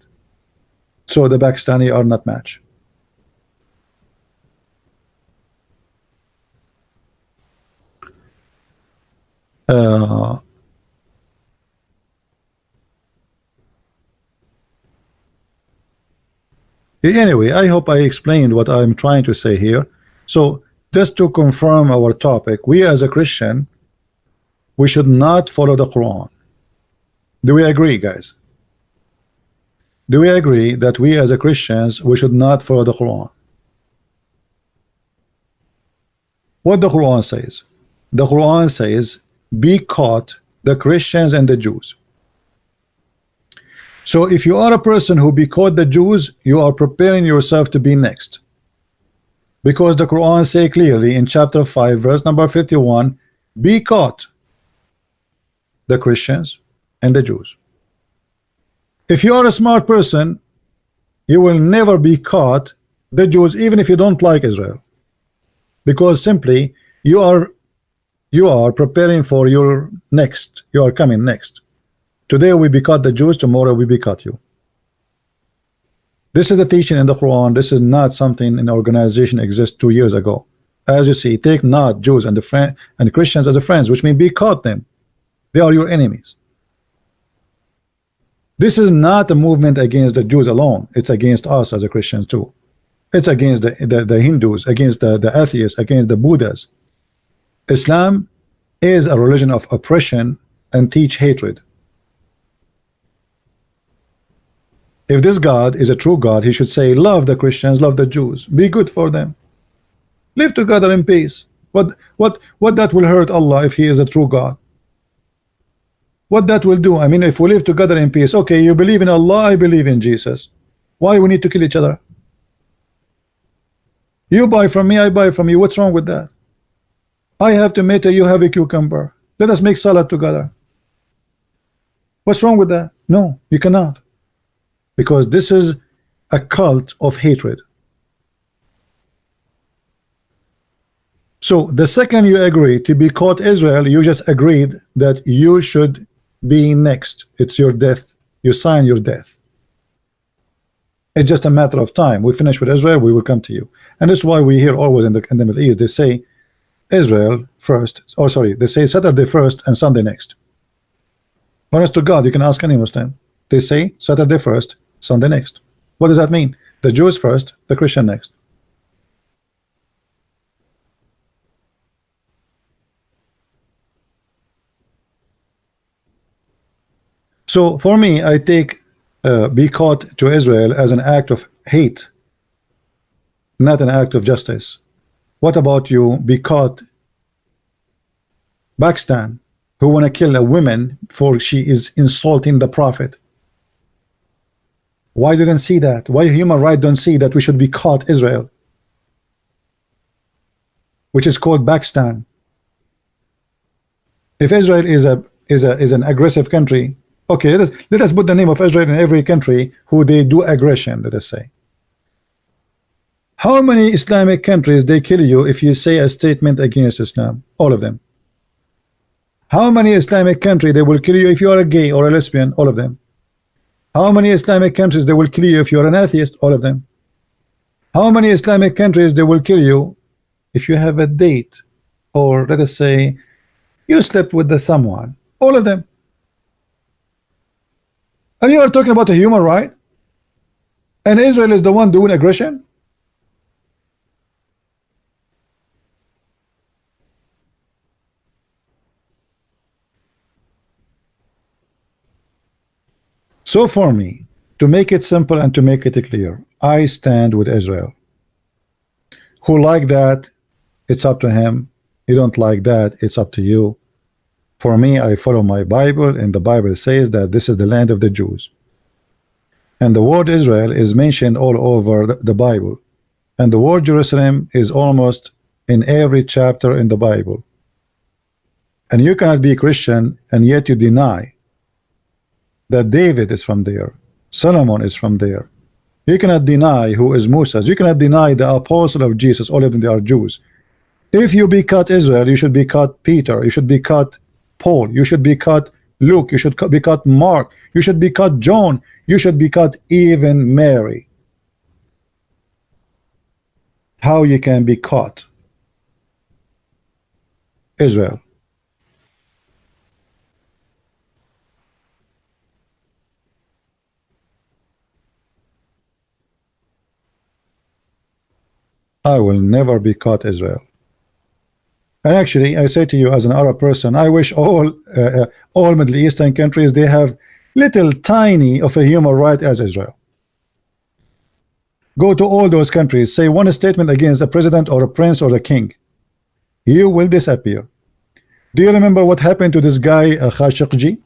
So the Pakistani are not matched. Anyway, I hope I explained what I'm trying to say here. So just to confirm our topic, we as a Christian, we should not follow the Quran. Do we agree, guys? Do we agree that we as a Christians, we should not follow the Quran? What the Quran says? The Quran says, be caught the Christians and the Jews. So if you are a person who be caught the Jews, you are preparing yourself to be next. Because the Quran say clearly in chapter 5, verse number 51, be caught the Christians and the Jews. If you are a smart person, you will never be caught the Jews, even if you don't like Israel, because simply you are preparing for your next. You are coming next. Today we begot the Jews, tomorrow we begot you. This is the teaching in the Quran. This is not something an organization exists 2 years ago. As you see, take not Jews and the Christians as a friends, which means begot them. They are your enemies. This is not a movement against the Jews alone. It's against us as a Christians too. It's against the Hindus, against the atheists, against the Buddhas. Islam is a religion of oppression and teach hatred. If this God is a true God, he should say, love the Christians, love the Jews, be good for them. Live together in peace. What that will hurt Allah if He is a true God? What that will do? I mean, if we live together in peace, okay, you believe in Allah, I believe in Jesus. Why we need to kill each other? You buy from me, I buy from you. What's wrong with that? I have tomato, you have a cucumber. Let us make salad together. What's wrong with that? No, you cannot. Because this is a cult of hatred. So the second you agree to be caught Israel, you just agreed that you should be next. It's your death. You sign your death. It's just a matter of time. We finish with Israel, we will come to you. And that's why we hear always in the Middle East, they say Israel first. Oh, sorry, they say Saturday first and Sunday next. Honest to God, you can ask any Muslim. They say Saturday first, Sunday next. What does that mean? The Jews first, the Christian next. So for me, I take be caught to Israel as an act of hate, not an act of justice. What about you be caught Pakistan, who want to kill a woman for she is insulting the Prophet? Why didn't see that? Why human rights don't see that we should be caught Israel, which is called Pakistan? If Israel is an aggressive country, okay, let us put the name of Israel in every country who they do aggression, let us say. How many Islamic countries they kill you if you say a statement against Islam? All of them. How many Islamic countries they will kill you if you are a gay or a lesbian? All of them. How many Islamic countries they will kill you if you are an atheist? All of them. How many Islamic countries they will kill you if you have a date, or let us say you slept with someone? All of them. And you are talking about a human right, and Israel is the one doing aggression? So for me, to make it simple and to make it clear, I stand with Israel. Who like that, it's up to him. You don't like that, it's up to you. For me, I follow my Bible, and the Bible says that this is the land of the Jews. And the word Israel is mentioned all over the Bible. And the word Jerusalem is almost in every chapter in the Bible. And you cannot be a Christian and yet you deny that David is from there, Solomon is from there. You cannot deny who is Moses. You cannot deny the apostle of Jesus. All of them, they are Jews. If you be cut Israel, you should be cut Peter. You should be cut Paul. You should be cut Luke. You should be cut Mark. You should be cut John. You should be cut even Mary. How you can be caught Israel? I will never be caught Israel. And actually, I say to you as an Arab person, I wish all Middle Eastern countries, they have little tiny of a human right as Israel. Go to all those countries, say one statement against the president or a prince or the king, you will disappear. Do you remember what happened to this guy Khashoggi?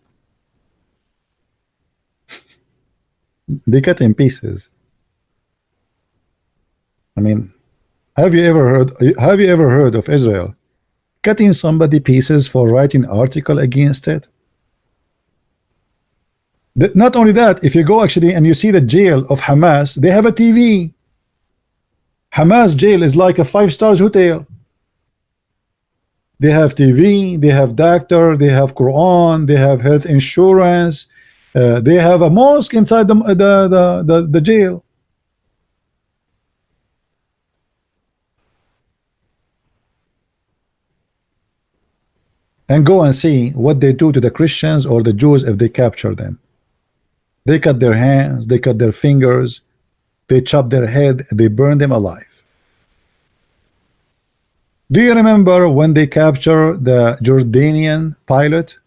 They cut in pieces. I mean, have you ever heard of Israel cutting somebody pieces for writing article against it? Not only that, if you go actually and you see the jail of Hamas, they have a TV. Hamas jail is like a 5-star hotel. They have TV, they have doctor, they have Quran, they have health insurance, they have a mosque inside the jail. And go and see what they do to the Christians or the Jews if they capture them. They cut their hands, they cut their fingers, they chop their head, they burn them alive. Do you remember when they captured the Jordanian pilot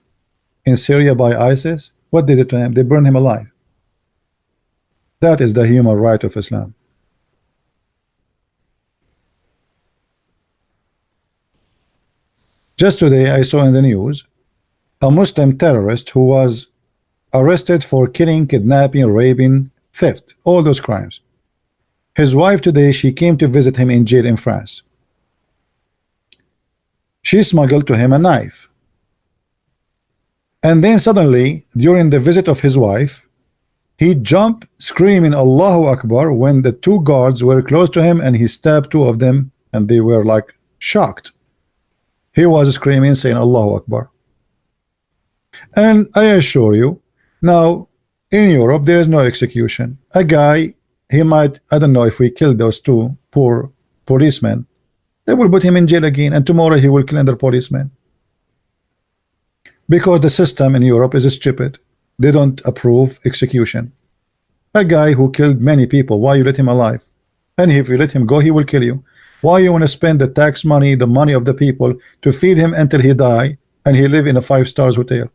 in Syria by ISIS? What did they do to him? They burned him alive. That is the human right of Islam. Just today I saw in the news a Muslim terrorist who was arrested for killing, kidnapping, raping, theft, all those crimes. His wife today, she came to visit him in jail in France. She smuggled to him a knife. And then suddenly, during the visit of his wife, he jumped screaming Allahu Akbar when the two guards were close to him, and he stabbed two of them, and they were like shocked. He was screaming saying Allahu Akbar. And I assure you, now in Europe there is no execution. A guy, he might, I don't know, if we kill those two poor policemen, they will put him in jail again, and tomorrow he will kill another policeman. Because the system in Europe is stupid. They don't approve execution. A guy who killed many people, why you let him alive? And if you let him go, he will kill you. Why you want to spend the tax money, the money of the people, to feed him until he die and he live in a 5-star hotel?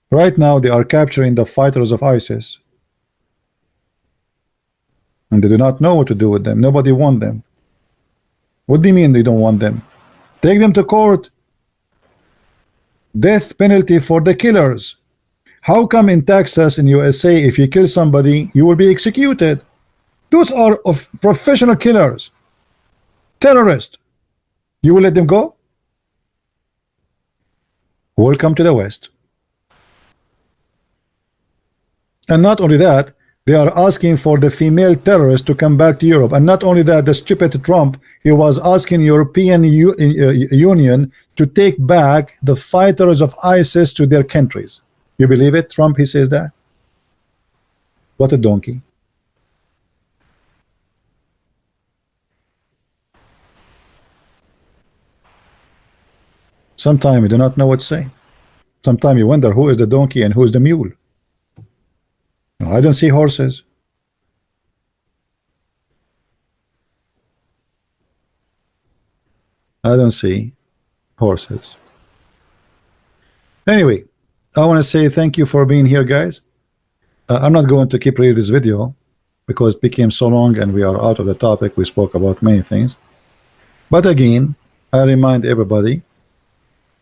Right now they are capturing the fighters of ISIS, and they do not know what to do with them. Nobody wants them. What do you mean they don't want them? Take them to court. Death penalty for the killers. How come in Texas, in USA, if you kill somebody, you will be executed? Those are of professional killers, terrorists. You will let them go? Welcome to the West. And not only that, they are asking for the female terrorists to come back to Europe. And not only that, the stupid Trump, he was asking European Union to take back the fighters of ISIS to their countries. You believe it? Trump, he says that. What a donkey. Sometimes you do not know what to say. Sometimes you wonder who is the donkey and who is the mule. I don't see horses. I don't see horses. Anyway, I want to say thank you for being here, guys. I'm not going to keep reading this video because it became so long and we are out of the topic. We spoke about many things. But again, I remind everybody,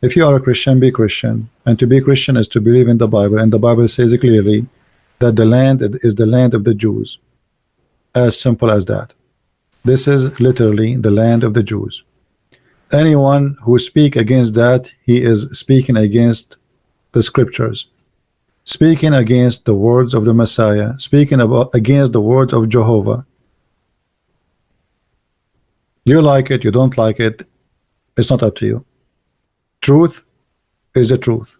if you are a Christian, be Christian. And to be Christian is to believe in the Bible. And the Bible says clearly that the land is the land of the Jews. As simple as that. This is literally the land of the Jews. Anyone who speaks against that, he is speaking against the scriptures, speaking against the words of the Messiah, speaking against the words of Jehovah. You like it, you don't like it, it's not up to you. Truth is the truth.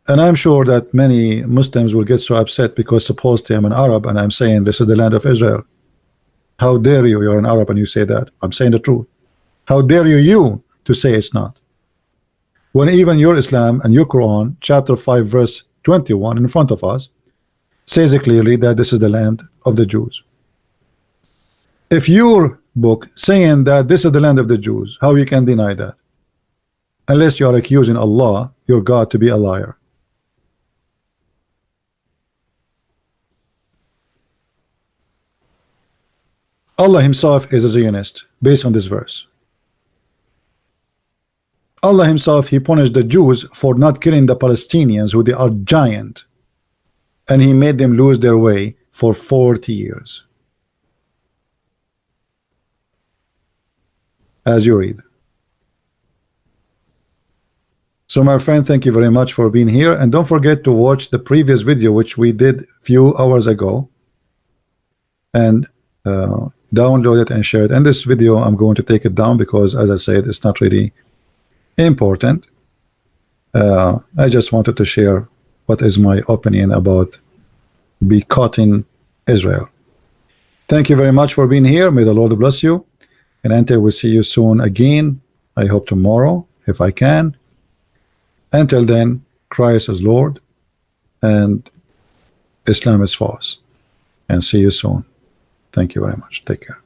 And I'm sure that many Muslims will get so upset because supposedly I'm an Arab and I'm saying this is the land of Israel. How dare you, you're an Arab and you say that? I'm saying the truth. How dare you to say it's not? When even your Islam and your Quran, chapter 5, verse 21 in front of us, says it clearly that this is the land of the Jews. If your book saying that this is the land of the Jews, how you can deny that? Unless you are accusing Allah, your God, to be a liar. Allah himself is a Zionist based on this verse. Allah himself, he punished the Jews for not killing the Palestinians who they are giant, and he made them lose their way for 40 years, as you read. So my friend, thank you very much for being here, and don't forget to watch the previous video which we did a few hours ago, and download it and share it. And this video I'm going to take it down because, as I said, it's not really important. I just wanted to share what is my opinion about boycotting Israel. Thank you very much for being here. May the Lord bless you, and until we see you soon again, I hope tomorrow if I can. Until then, Christ is Lord and Islam is false, and see you soon. Thank you very much. Take care.